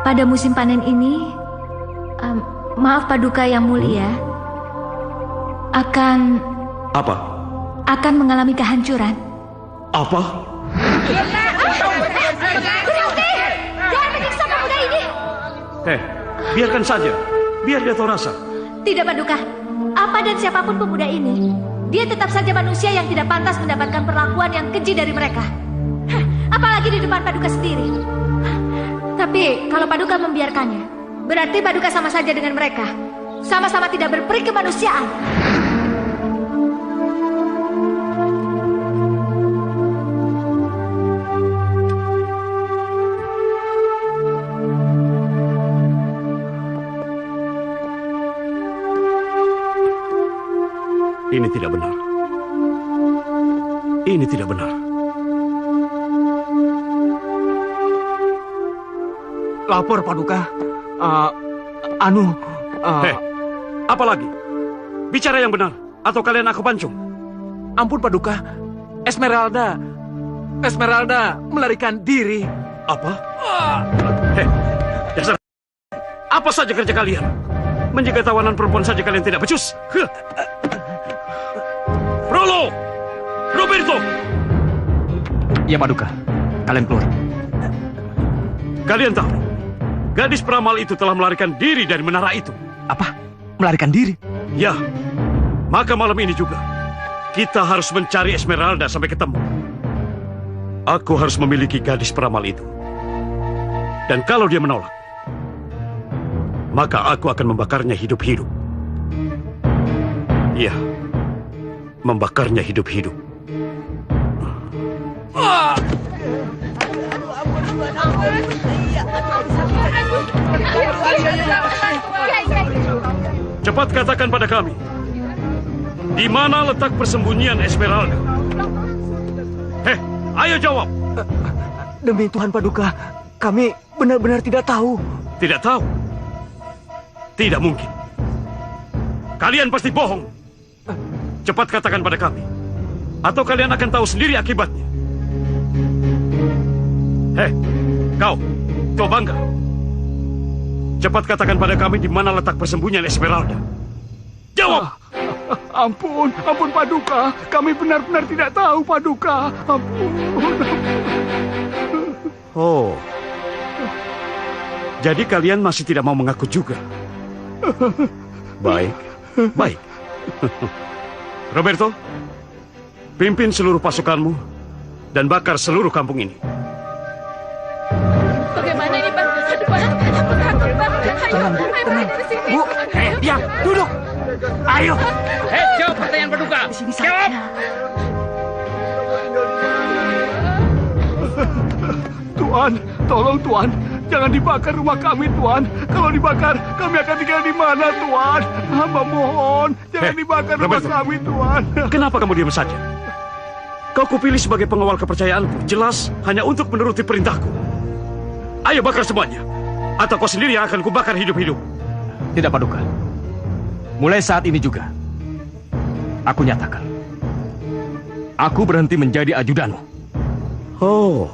Pada musim panen ini, maaf Paduka yang mulia, akan mengalami kehancuran. Apa? Berhenti! Jangan menyiksa pemuda ini! Biarkan saja. Biar dia tahu rasa. Tidak, Paduka. Apa dan siapapun pemuda ini, dia tetap saja manusia yang tidak pantas mendapatkan perlakuan yang keji dari mereka. Apalagi di depan Paduka sendiri. Tapi kalau Paduka membiarkannya, berarti Paduka sama saja dengan mereka. Sama-sama tidak berperi kemanusiaan. Ini tidak benar. Ini tidak benar. Lapor, Paduka. Apa lagi? Bicara yang benar, atau kalian aku pancung? Ampun, Paduka. Esmeralda melarikan diri. Apa? Dasar. Apa saja kerja kalian? Menjaga tawanan perempuan saja kalian tidak becus. Frollo! Roberto! Ya, Paduka. Kalian keluar. Kalian tahu, gadis peramal itu telah melarikan diri dari menara itu. Apa? Melarikan diri? Ya. Maka malam ini juga, kita harus mencari Esmeralda sampai ketemu. Aku harus memiliki gadis peramal itu. Dan kalau dia menolak, maka aku akan membakarnya hidup-hidup. Iya. Membakarnya hidup-hidup. Cepat katakan pada kami, di mana letak persembunyian Esmeralda? Ayo jawab. Demi Tuhan, Paduka, kami benar-benar tidak tahu. Tidak tahu? Tidak mungkin. Kalian pasti bohong. Cepat katakan pada kami, atau kalian akan tahu sendiri akibatnya. Kau, Tua Bangga. Cepat katakan pada kami di mana letak persembunyian Esmeralda. Jawab! Ampun Paduka. Kami benar-benar tidak tahu, Paduka. Ampun. Oh. Jadi kalian masih tidak mau mengaku juga? Baik. Roberto, pimpin seluruh pasukanmu dan bakar seluruh kampung ini. Bagaimana ini, Pak? Aduh, Pak. Aku takut, Pak. Ayo, dari sini. Bu, diam, duduk. Ayo. Jawab pertanyaan Paduka. Jawab. Tuan, tolong Tuan. Jangan dibakar rumah kami, Tuan. Kalau dibakar, kami akan tinggal di mana, Tuan? Hamba mohon, jangan dibakar rumah kami, Tuan. Kenapa kamu diam saja? Kau kupilih sebagai pengawal kepercayaanku, jelas hanya untuk menuruti perintahku. Ayo bakar semuanya, atau kau sendiri yang akan kubakar hidup-hidup. Tidak, Paduka. Mulai saat ini juga, aku nyatakan, aku berhenti menjadi ajudanmu. Oh.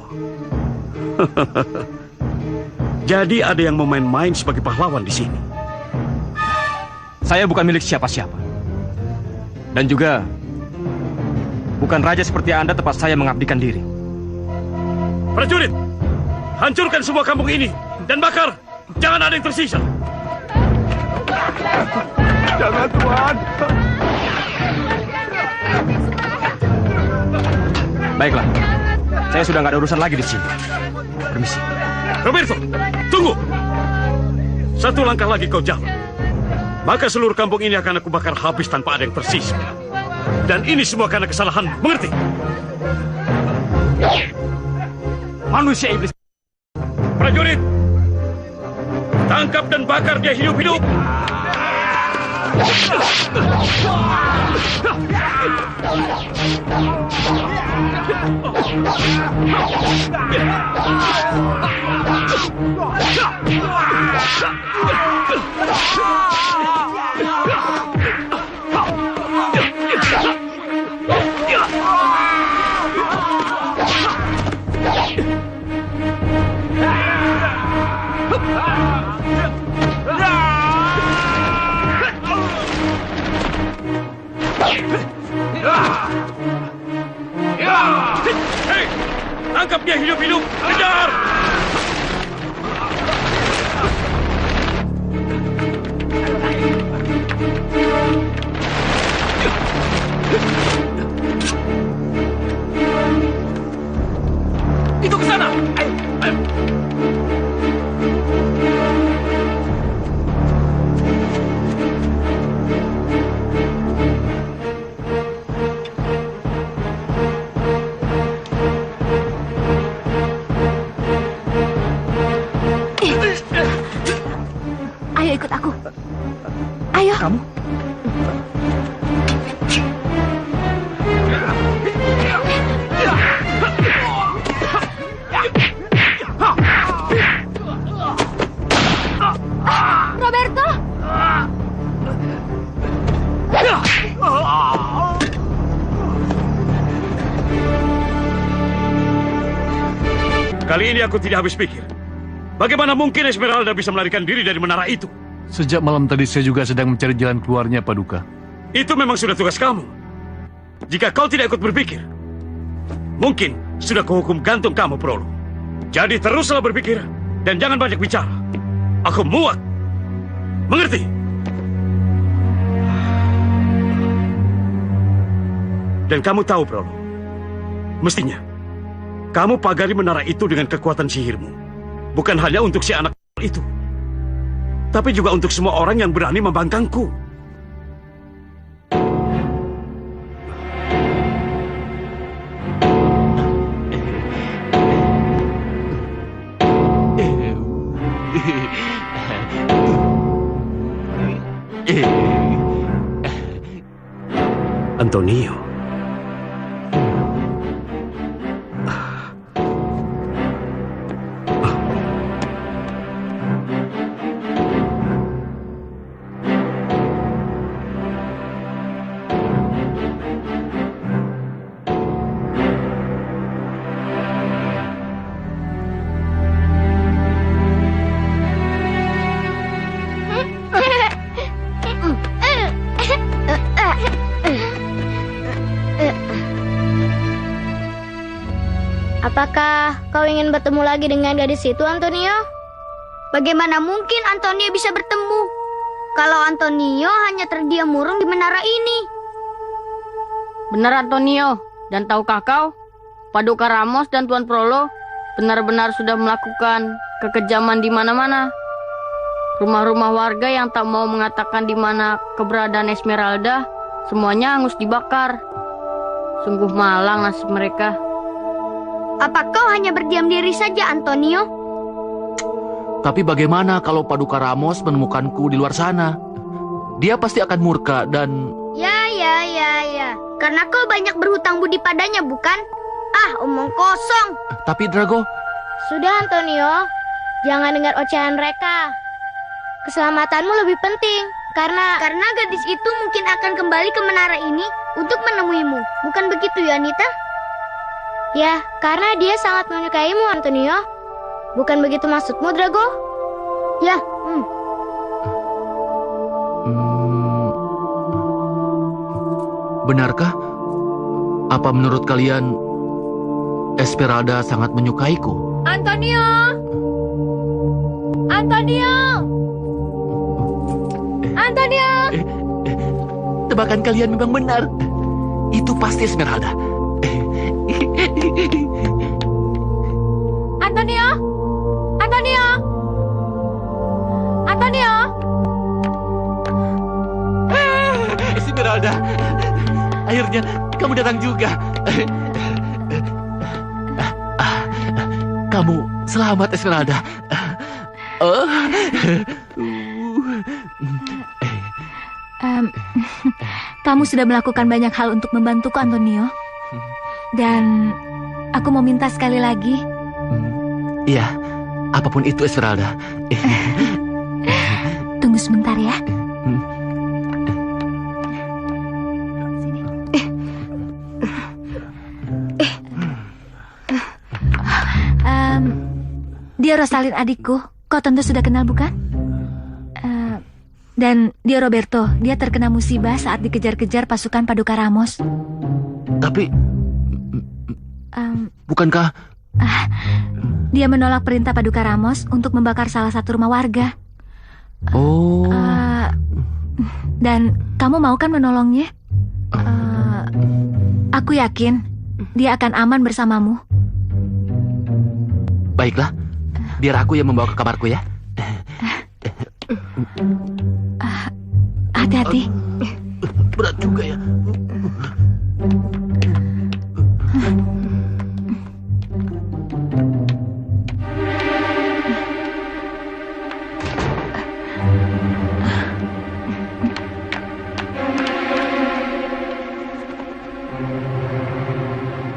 Jadi ada yang main-main sebagai pahlawan di sini. Saya bukan milik siapa-siapa. Dan juga bukan raja seperti Anda tempat saya mengabdikan diri. Prajurit, hancurkan semua kampung ini dan bakar. Jangan ada yang tersisa. Jangan, Tuan. Baiklah, saya sudah nggak ada urusan lagi di sini. Permisi. Roberto, tunggu. Satu langkah lagi kau jalan, maka seluruh kampung ini akan aku bakar habis tanpa ada yang tersisa. Dan ini semua karena kesalahanmu, mengerti? Manusia iblis. Prajurit, tangkap dan bakar dia hidup-hidup. Hei, tangkap dia hidup-hidup. Kejar! Itu ke sana. Ayo. Ayo ikut aku. Ayo. Kamu? Roberto! Kali ini aku tidak habis pikir. Bagaimana mungkin Esmeralda bisa melarikan diri dari menara itu? Sejak malam tadi saya juga sedang mencari jalan keluarnya, Paduka. Itu memang sudah tugas kamu. Jika kau tidak ikut berpikir, mungkin sudah kuhukum gantung kamu, Prolo. Jadi teruslah berpikir dan jangan banyak bicara. Aku muak. Mengerti? Dan kamu tahu, Prolo, mestinya kamu pagari menara itu dengan kekuatan sihirmu. Bukan hanya untuk si anak itu, tapi juga untuk semua orang yang berani membangkangku. Antonio. Apakah kau ingin bertemu lagi dengan gadis itu, Antonio? Bagaimana mungkin Antonio bisa bertemu kalau Antonio hanya terdiam murung di menara ini? Benar, Antonio. Dan tahukah kau, Paduka Ramos dan Tuan Prolo benar-benar sudah melakukan kekejaman di mana-mana. Rumah-rumah warga yang tak mau mengatakan di mana keberadaan Esmeralda, semuanya hangus dibakar. Sungguh malang nasib mereka. Apa kau hanya berdiam diri saja, Antonio? Tapi bagaimana kalau Paduka Ramos menemukanku di luar sana? Dia pasti akan murka dan... Ya. Karena kau banyak berhutang budi padanya, bukan? Omong kosong. Tapi Drago... Sudah, Antonio. Jangan dengar ocehan mereka. Keselamatanmu lebih penting. Karena gadis itu mungkin akan kembali ke menara ini untuk menemuimu. Bukan begitu, Yanita? Ya, karena dia sangat menyukaimu, Antonio. Bukan begitu maksudmu, Drago? Ya, Benarkah? Apa menurut kalian Esmeralda sangat menyukaiku? Antonio! Antonio! Antonio! Tebakan kalian memang benar. Itu pasti Esmeralda. Antonio! Antonio! Antonio! Esmeralda, akhirnya kamu datang juga. Kamu selamat, Esmeralda. Kamu sudah melakukan banyak hal untuk membantuku, Antonio. Dan aku mau minta sekali lagi. Iya, apapun itu, Esmeralda. Tunggu sebentar ya. Dia Rosalind adikku. Kau tentu sudah kenal, bukan? Dan dia Roberto, dia terkena musibah saat dikejar-kejar pasukan Paduka Ramos. Tapi, bukankah... Dia menolak perintah Paduka Ramos untuk membakar salah satu rumah warga. Oh. Dan kamu mau kan menolongnya? Aku yakin dia akan aman bersamamu. Baiklah, biar aku yang membawa ke kamarku ya. Hati-hati. Berat juga ya.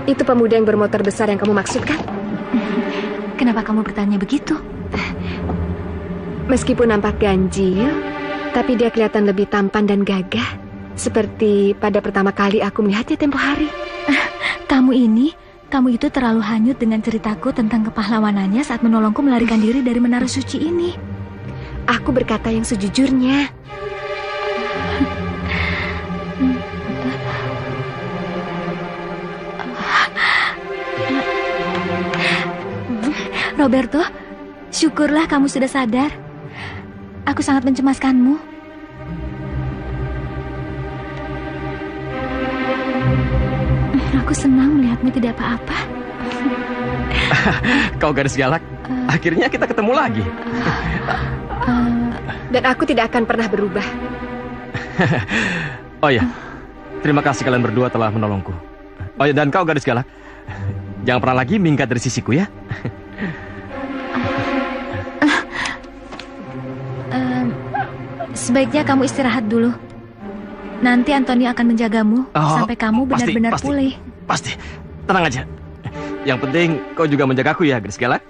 Itu pemuda yang bermotor besar yang kamu maksudkan? Kenapa kamu bertanya begitu? Meskipun nampak ganjil, tapi dia kelihatan lebih tampan dan gagah. Seperti pada pertama kali aku melihatnya tempo hari. Kamu itu terlalu hanyut dengan ceritaku tentang kepahlawanannya saat menolongku melarikan diri dari Menara Suci ini. Aku berkata yang sejujurnya. Roberto, syukurlah kamu sudah sadar. Aku sangat mencemaskanmu. Aku senang melihatmu tidak apa-apa. Kau gadis galak. Akhirnya kita ketemu lagi. Dan aku tidak akan pernah berubah. Oh ya, terima kasih kalian berdua telah menolongku. Oh ya, dan kau gadis galak, jangan pernah lagi minggat dari sisiku ya. Sebaiknya kamu istirahat dulu. Nanti Antonio akan menjagamu sampai kamu benar-benar pulih. Pasti, tenang aja. Yang penting kau juga menjagaku ya, gadis galak.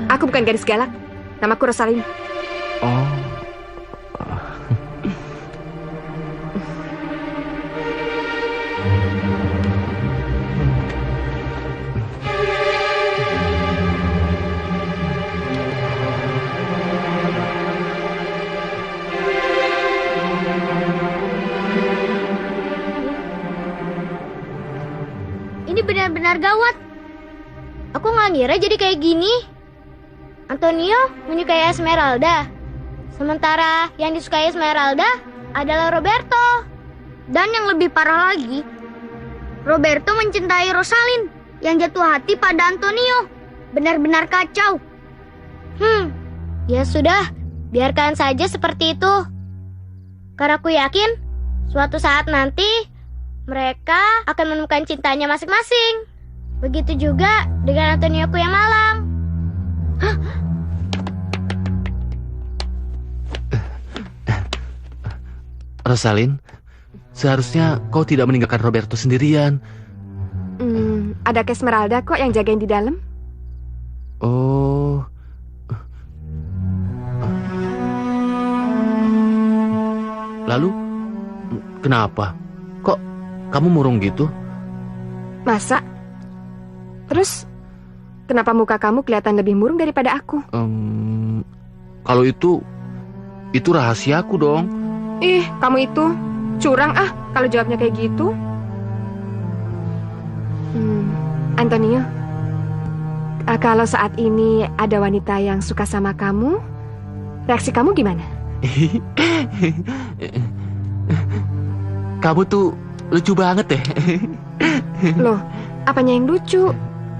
Aku bukan gadis galak. Namaku Rosalyn. Oh. Ini benar-benar gawat. Aku nggak ngira jadi kayak gini. Antonio menyukai Esmeralda, sementara yang disukai Esmeralda adalah Roberto. Dan yang lebih parah lagi, Roberto mencintai Rosalyn yang jatuh hati pada Antonio. Benar-benar kacau. Ya sudah, biarkan saja seperti itu. Karena aku yakin suatu saat nanti mereka akan menemukan cintanya masing-masing. Begitu juga dengan Antonioku yang malang. Rosalyn, seharusnya kau tidak meninggalkan Roberto sendirian. Ada Esmeralda kok yang jagain di dalam. Oh. Lalu, kenapa? Kok kamu murung gitu? Masa? Terus, kenapa muka kamu kelihatan lebih murung daripada aku? Kalau itu rahasiaku dong. Ih, kamu itu curang kalau jawabnya kayak gitu. Antonio, kalau saat ini ada wanita yang suka sama kamu, reaksi kamu gimana? Kamu tuh lucu banget deh. Loh, apanya yang lucu?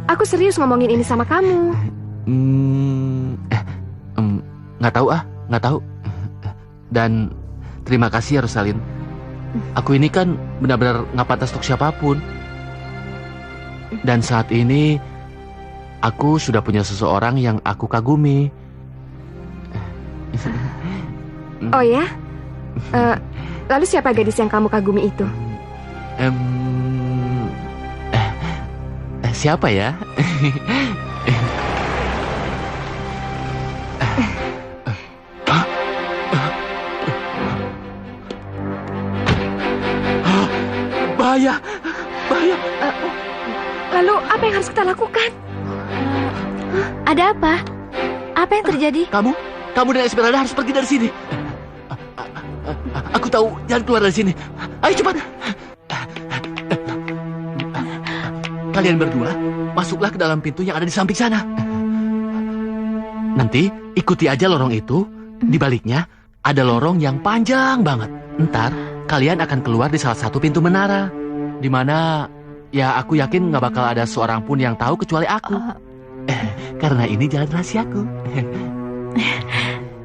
Aku serius ngomongin ini sama kamu. Nggak tahu. Dan terima kasih ya Rosalyn. Aku ini kan benar-benar nggak pantas untuk siapapun. Dan saat ini aku sudah punya seseorang yang aku kagumi. Oh ya? Lalu siapa gadis yang kamu kagumi itu? Siapa ya? Bahaya. Lalu apa yang harus kita lakukan? Ada apa? Apa yang terjadi? Kamu dan Esmeralda harus pergi dari sini. Kau jangan keluar dari sini. Ayo cepat. Kalian berdua masuklah ke dalam pintu yang ada di samping sana. Nanti ikuti aja lorong itu. Di baliknya ada lorong yang panjang banget. Ntar kalian akan keluar di salah satu pintu menara. Di mana ya aku yakin nggak bakal ada seorang pun yang tahu kecuali aku. Karena ini jalan rahasiaku.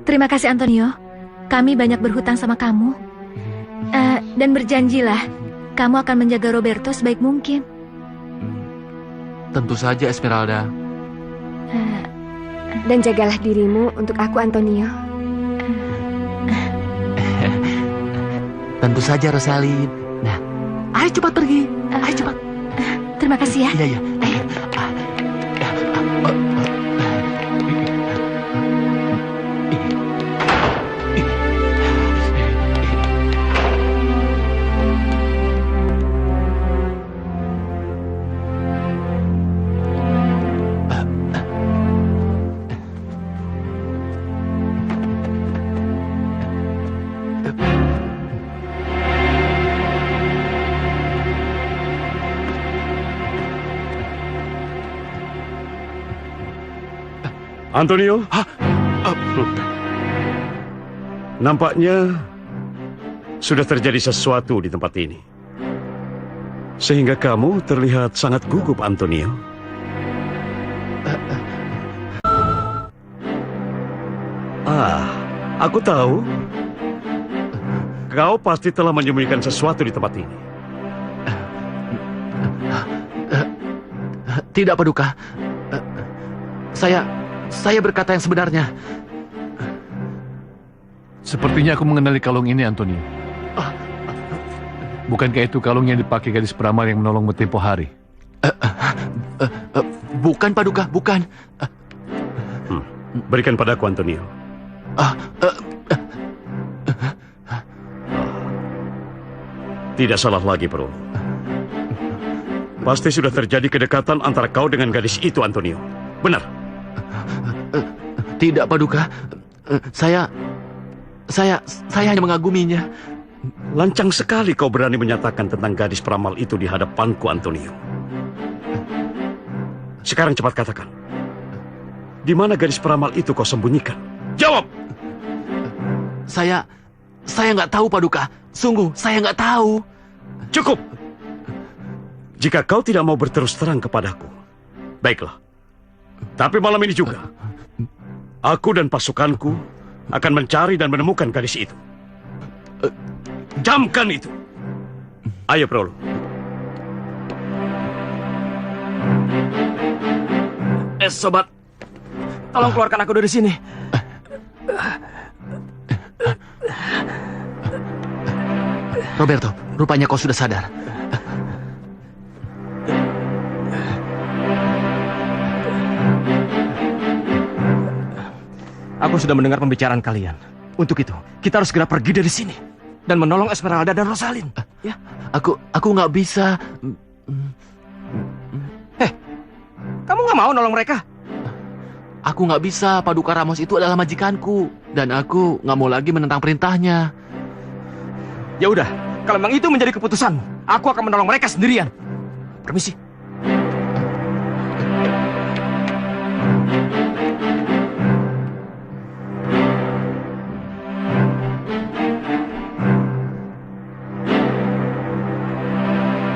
Terima kasih Antonio. Kami banyak berhutang sama kamu. Dan berjanjilah, kamu akan menjaga Roberto sebaik mungkin. Tentu saja, Esmeralda. Dan jagalah dirimu untuk aku, Antonio. Tentu saja, Rosalyn. Nah, ayo cepat pergi. Ayo cepat. Terima kasih ya. Iya, iya. Ayo. Antonio? Nampaknya sudah terjadi sesuatu di tempat ini. Sehingga kamu terlihat sangat gugup, Antonio. Aku tahu. Kau pasti telah menyembunyikan sesuatu di tempat ini. Tidak, Paduka. Saya berkata yang sebenarnya. Sepertinya aku mengenali kalung ini, Antonio. Bukankah itu kalung yang dipakai gadis peramal yang menolongmu tempo hari? Bukan, Paduka, bukan. Berikan padaku, Antonio. Tidak salah lagi, bro. Pasti sudah terjadi kedekatan antara kau dengan gadis itu, Antonio. Benar? Tidak, Paduka. Saya hanya mengaguminya. Lancang sekali kau berani menyatakan tentang gadis peramal itu di hadapanku, Antonio. Sekarang cepat katakan. Di mana gadis peramal itu kau sembunyikan? Jawab! Saya nggak tahu, Paduka. Sungguh, saya nggak tahu. Cukup! Jika kau tidak mau berterus terang kepadaku, baiklah. Tapi malam ini juga, aku dan pasukanku akan mencari dan menemukan gadis itu. Camkan itu. Ayo, Prolo. Sobat, tolong keluarkan aku dari sini. Roberto, rupanya kau sudah sadar. Aku sudah mendengar pembicaraan kalian. Untuk itu, kita harus segera pergi dari sini dan menolong Esmeralda dan Rosalyn. Ya, aku nggak bisa. Kamu nggak mau nolong mereka? Aku nggak bisa. Paduka Ramos itu adalah majikanku dan aku nggak mau lagi menentang perintahnya. Ya udah, kalau memang itu menjadi keputusanmu, aku akan menolong mereka sendirian. Permisi.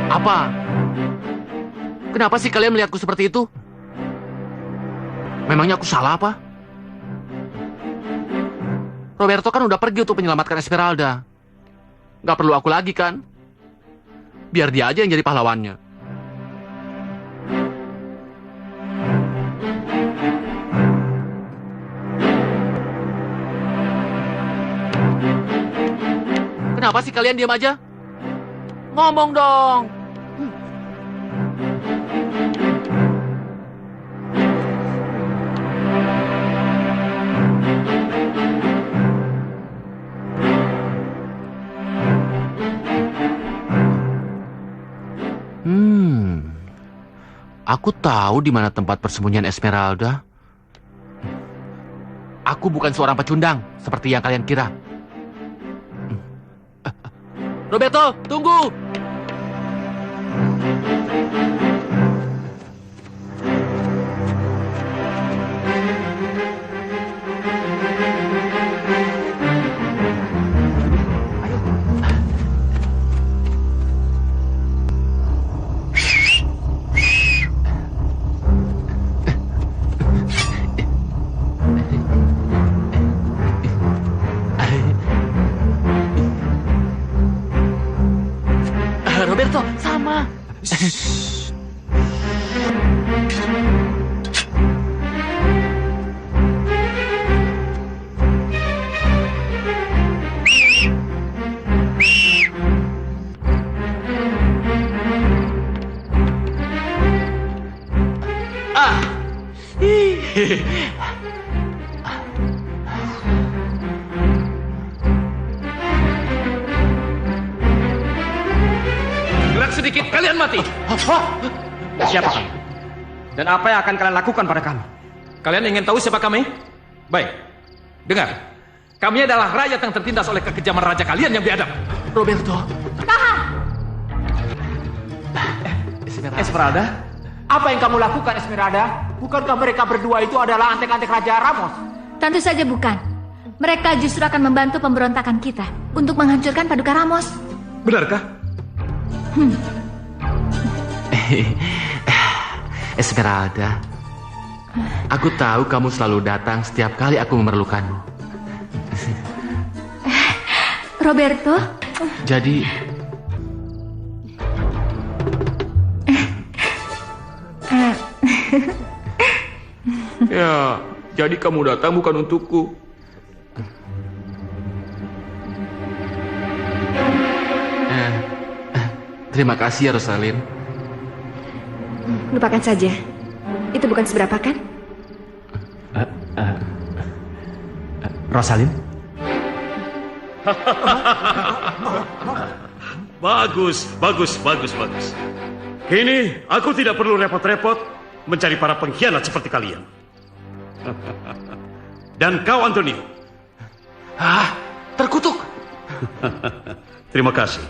Apa? Kenapa sih kalian melihatku seperti itu? Memangnya aku salah apa? Roberto kan udah pergi untuk menyelamatkan Esmeralda. Gak perlu aku lagi kan? Biar dia aja yang jadi pahlawannya. Kenapa sih kalian diam aja? Ngomong dong! Aku tahu di mana tempat persembunyian Esmeralda. Aku bukan seorang pecundang seperti yang kalian kira. Roberto, tunggu! Roberto, sama. Gerak sedikit, kalian mati. Siapa kami? Dan apa yang akan kalian lakukan pada kami? Kalian ingin tahu siapa kami? Baik, dengar. Kami adalah rakyat yang tertindas oleh kekejaman raja kalian yang biadab. Roberto. Tahan! Esmeralda, apa yang kamu lakukan, Esmeralda? Bukankah mereka berdua itu adalah antek-antek Raja Ramos? Tentu saja bukan. Mereka justru akan membantu pemberontakan kita untuk menghancurkan Paduka Ramos. Benarkah? Esmeralda, aku tahu kamu selalu datang setiap kali aku memerlukanmu. Roberto? Jadi... Ya, jadi kamu datang bukan untukku. Terima kasih ya, Rosalind. Lupakan saja. Itu bukan seberapa, kan? Rosalind? Bagus. Kini aku tidak perlu repot-repot mencari para pengkhianat seperti kalian. Dan kau, Antonio. Terkutuk. Terima kasih.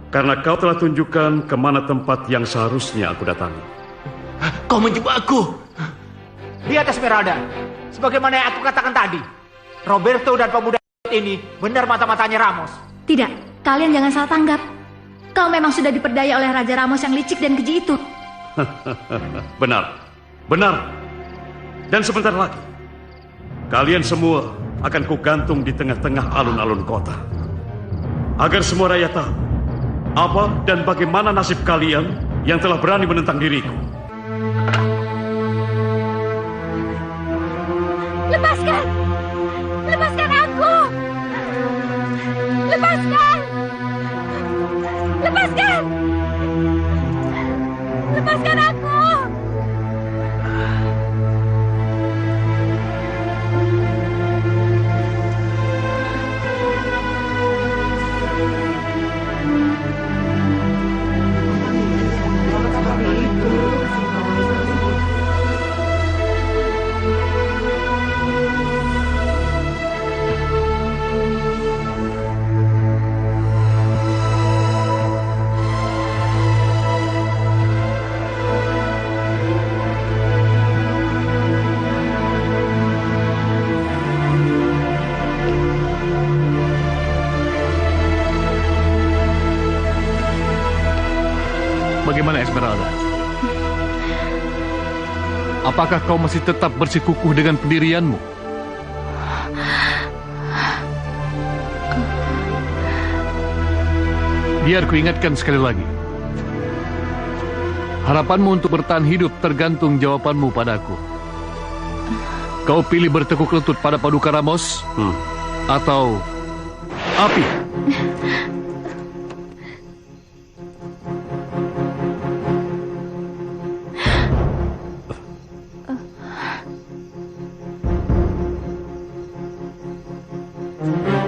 Karena kau telah tunjukkan kemana tempat yang seharusnya aku datangi. Kau menjebakku. Lihat, Esmeralda. Sebagaimana yang aku katakan tadi. Roberto dan pemuda ini benar mata-matanya Ramos. Tidak, kalian jangan salah tanggap. Kau memang sudah diperdaya oleh Raja Ramos yang licik dan keji itu. Benar. Dan sebentar lagi, kalian semua akan kugantung di tengah-tengah alun-alun kota. Agar semua rakyat tahu apa dan bagaimana nasib kalian yang telah berani menentang diriku. Lepaskan! Lepaskan aku! Lepaskan! Lepaskan! Lepaskan aku! Bagaimana, Esmeralda? Apakah kau masih tetap bersikukuh dengan pendirianmu? Biar ku ingatkan sekali lagi. Harapanmu untuk bertahan hidup tergantung jawabanmu padaku. Kau pilih bertekuk lutut pada Paduka Ramos atau api?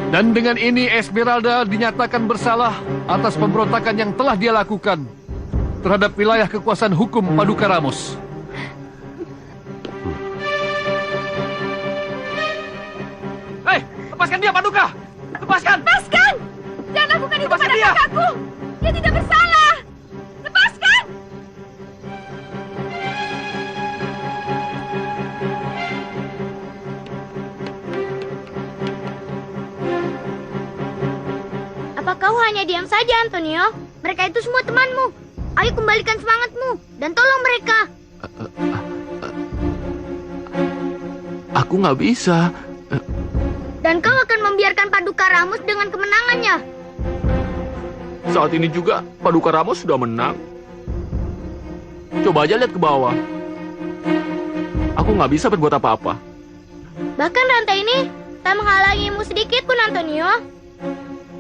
Dan dengan ini Esmeralda dinyatakan bersalah atas pemberontakan yang telah dia lakukan terhadap wilayah kekuasaan hukum Paduka Ramos. Hei, lepaskan dia, Paduka! Lepaskan! Lepaskan! Jangan lakukan itu pada kakakku. Dia tidak bersalah. Lepaskan. Apa kau hanya diam saja, Antonio? Mereka itu semua temanmu. Ayo kembalikan semangatmu dan tolong mereka. Aku nggak bisa. Dan kau akan membiarkan Paduka Ramos dengan kemenangannya. Saat ini juga Paduka Ramos sudah menang. Coba aja lihat ke bawah. Aku nggak bisa berbuat apa-apa. Bahkan rantai ini tak menghalangimu sedikit pun, Antonio.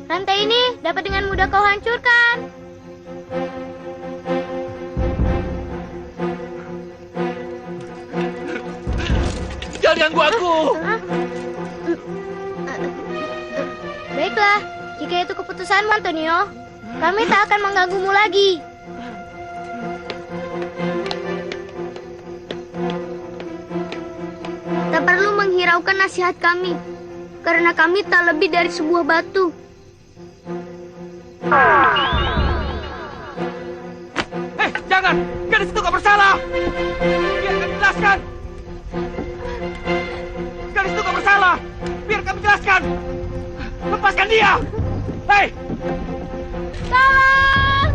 Rantai ini dapat dengan mudah kau hancurkan. Jangan ganggu aku. Baiklah, jika itu keputusanmu, Antonio, kami tak akan mengganggumu lagi. Tak perlu menghiraukan nasihat kami, karena kami tak lebih dari sebuah batu. Jangan! Gadis itu gak bersalah! Biar kami jelaskan! Gadis itu gak bersalah! Biar kami jelaskan! Lepaskan dia! Hei! Tolong!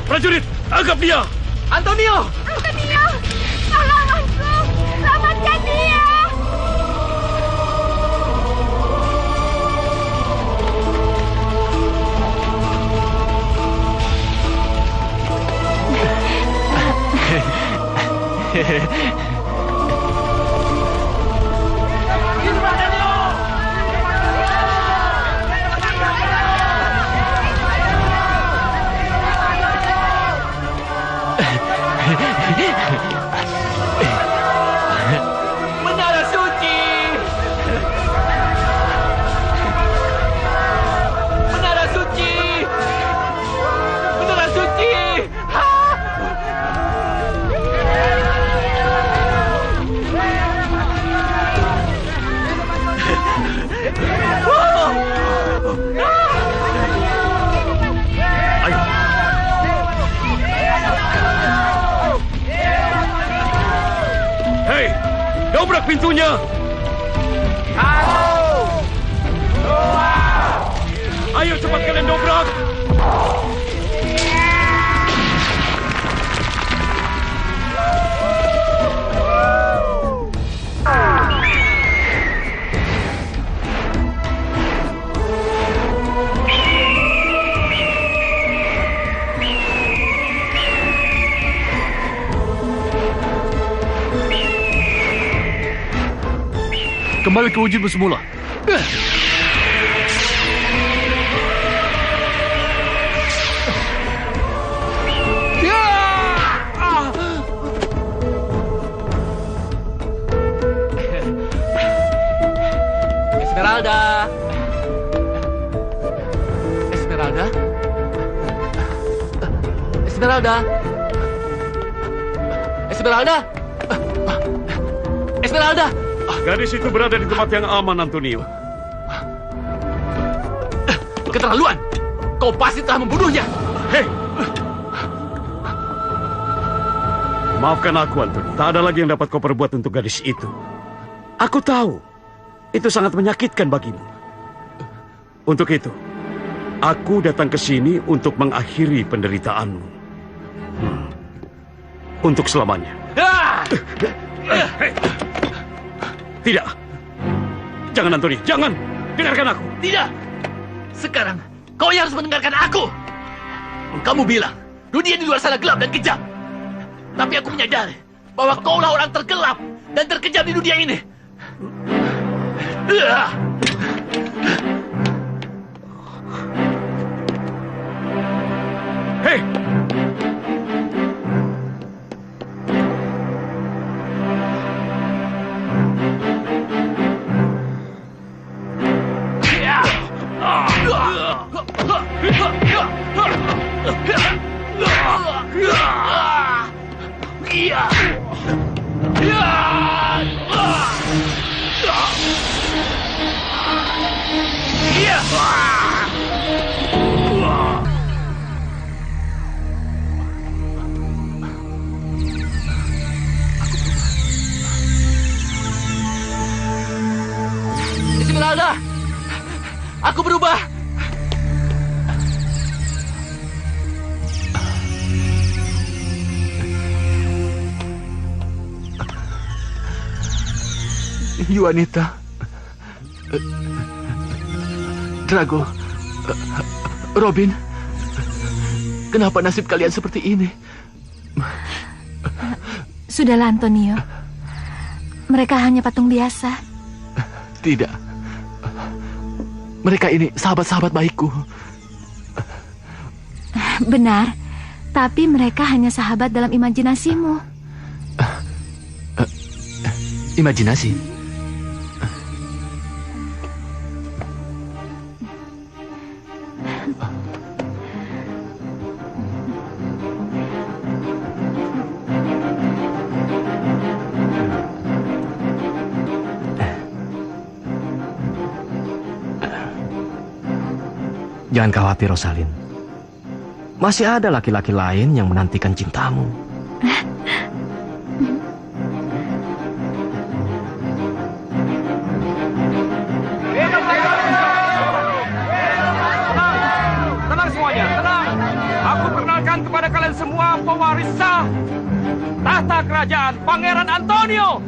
Prajurit, anggap dia! Antonio! Antonio! Tolong aku! Selamatkan dia! Menara suci. Menara suci. Menara suci. Hei, dobrak pintunya! Ayo cepat kalian dobrak! Kembali ke wujudmu semula. Esmeralda. Esmeralda. Esmeralda. Esmeralda. Esmeralda. Gadis itu berada di tempat yang aman, Antonio. Keterlaluan! Kau pasti telah membunuhnya! Hei! Maafkan aku, Antonio. Tak ada lagi yang dapat kau perbuat untuk gadis itu. Aku tahu, itu sangat menyakitkan bagimu. Untuk itu, aku datang ke sini untuk mengakhiri penderitaanmu. Untuk selamanya. Hei! Tidak. Jangan, Anthony. Jangan. Dengarkan aku. Tidak. Sekarang, kau yang harus mendengarkan aku. Kamu bilang, dunia di luar sana gelap dan kejam. Tapi aku menyadari bahwa kaulah orang tergelap dan terkejam di dunia ini. Hei! Esmeralda, aku berubah. Juanita, Drago, Robin, kenapa nasib kalian seperti ini? Sudahlah, Antonio. Mereka hanya patung biasa. Tidak. Mereka ini sahabat-sahabat baikku. Benar, tapi mereka hanya sahabat dalam imajinasimu. Imajinasi? Jangan khawatir, Rosalind. Masih ada laki-laki lain yang menantikan cintamu. Tenang semuanya, tenang. Aku perkenalkan kepada kalian semua pewaris sah tahta kerajaan Pangeran Antonio.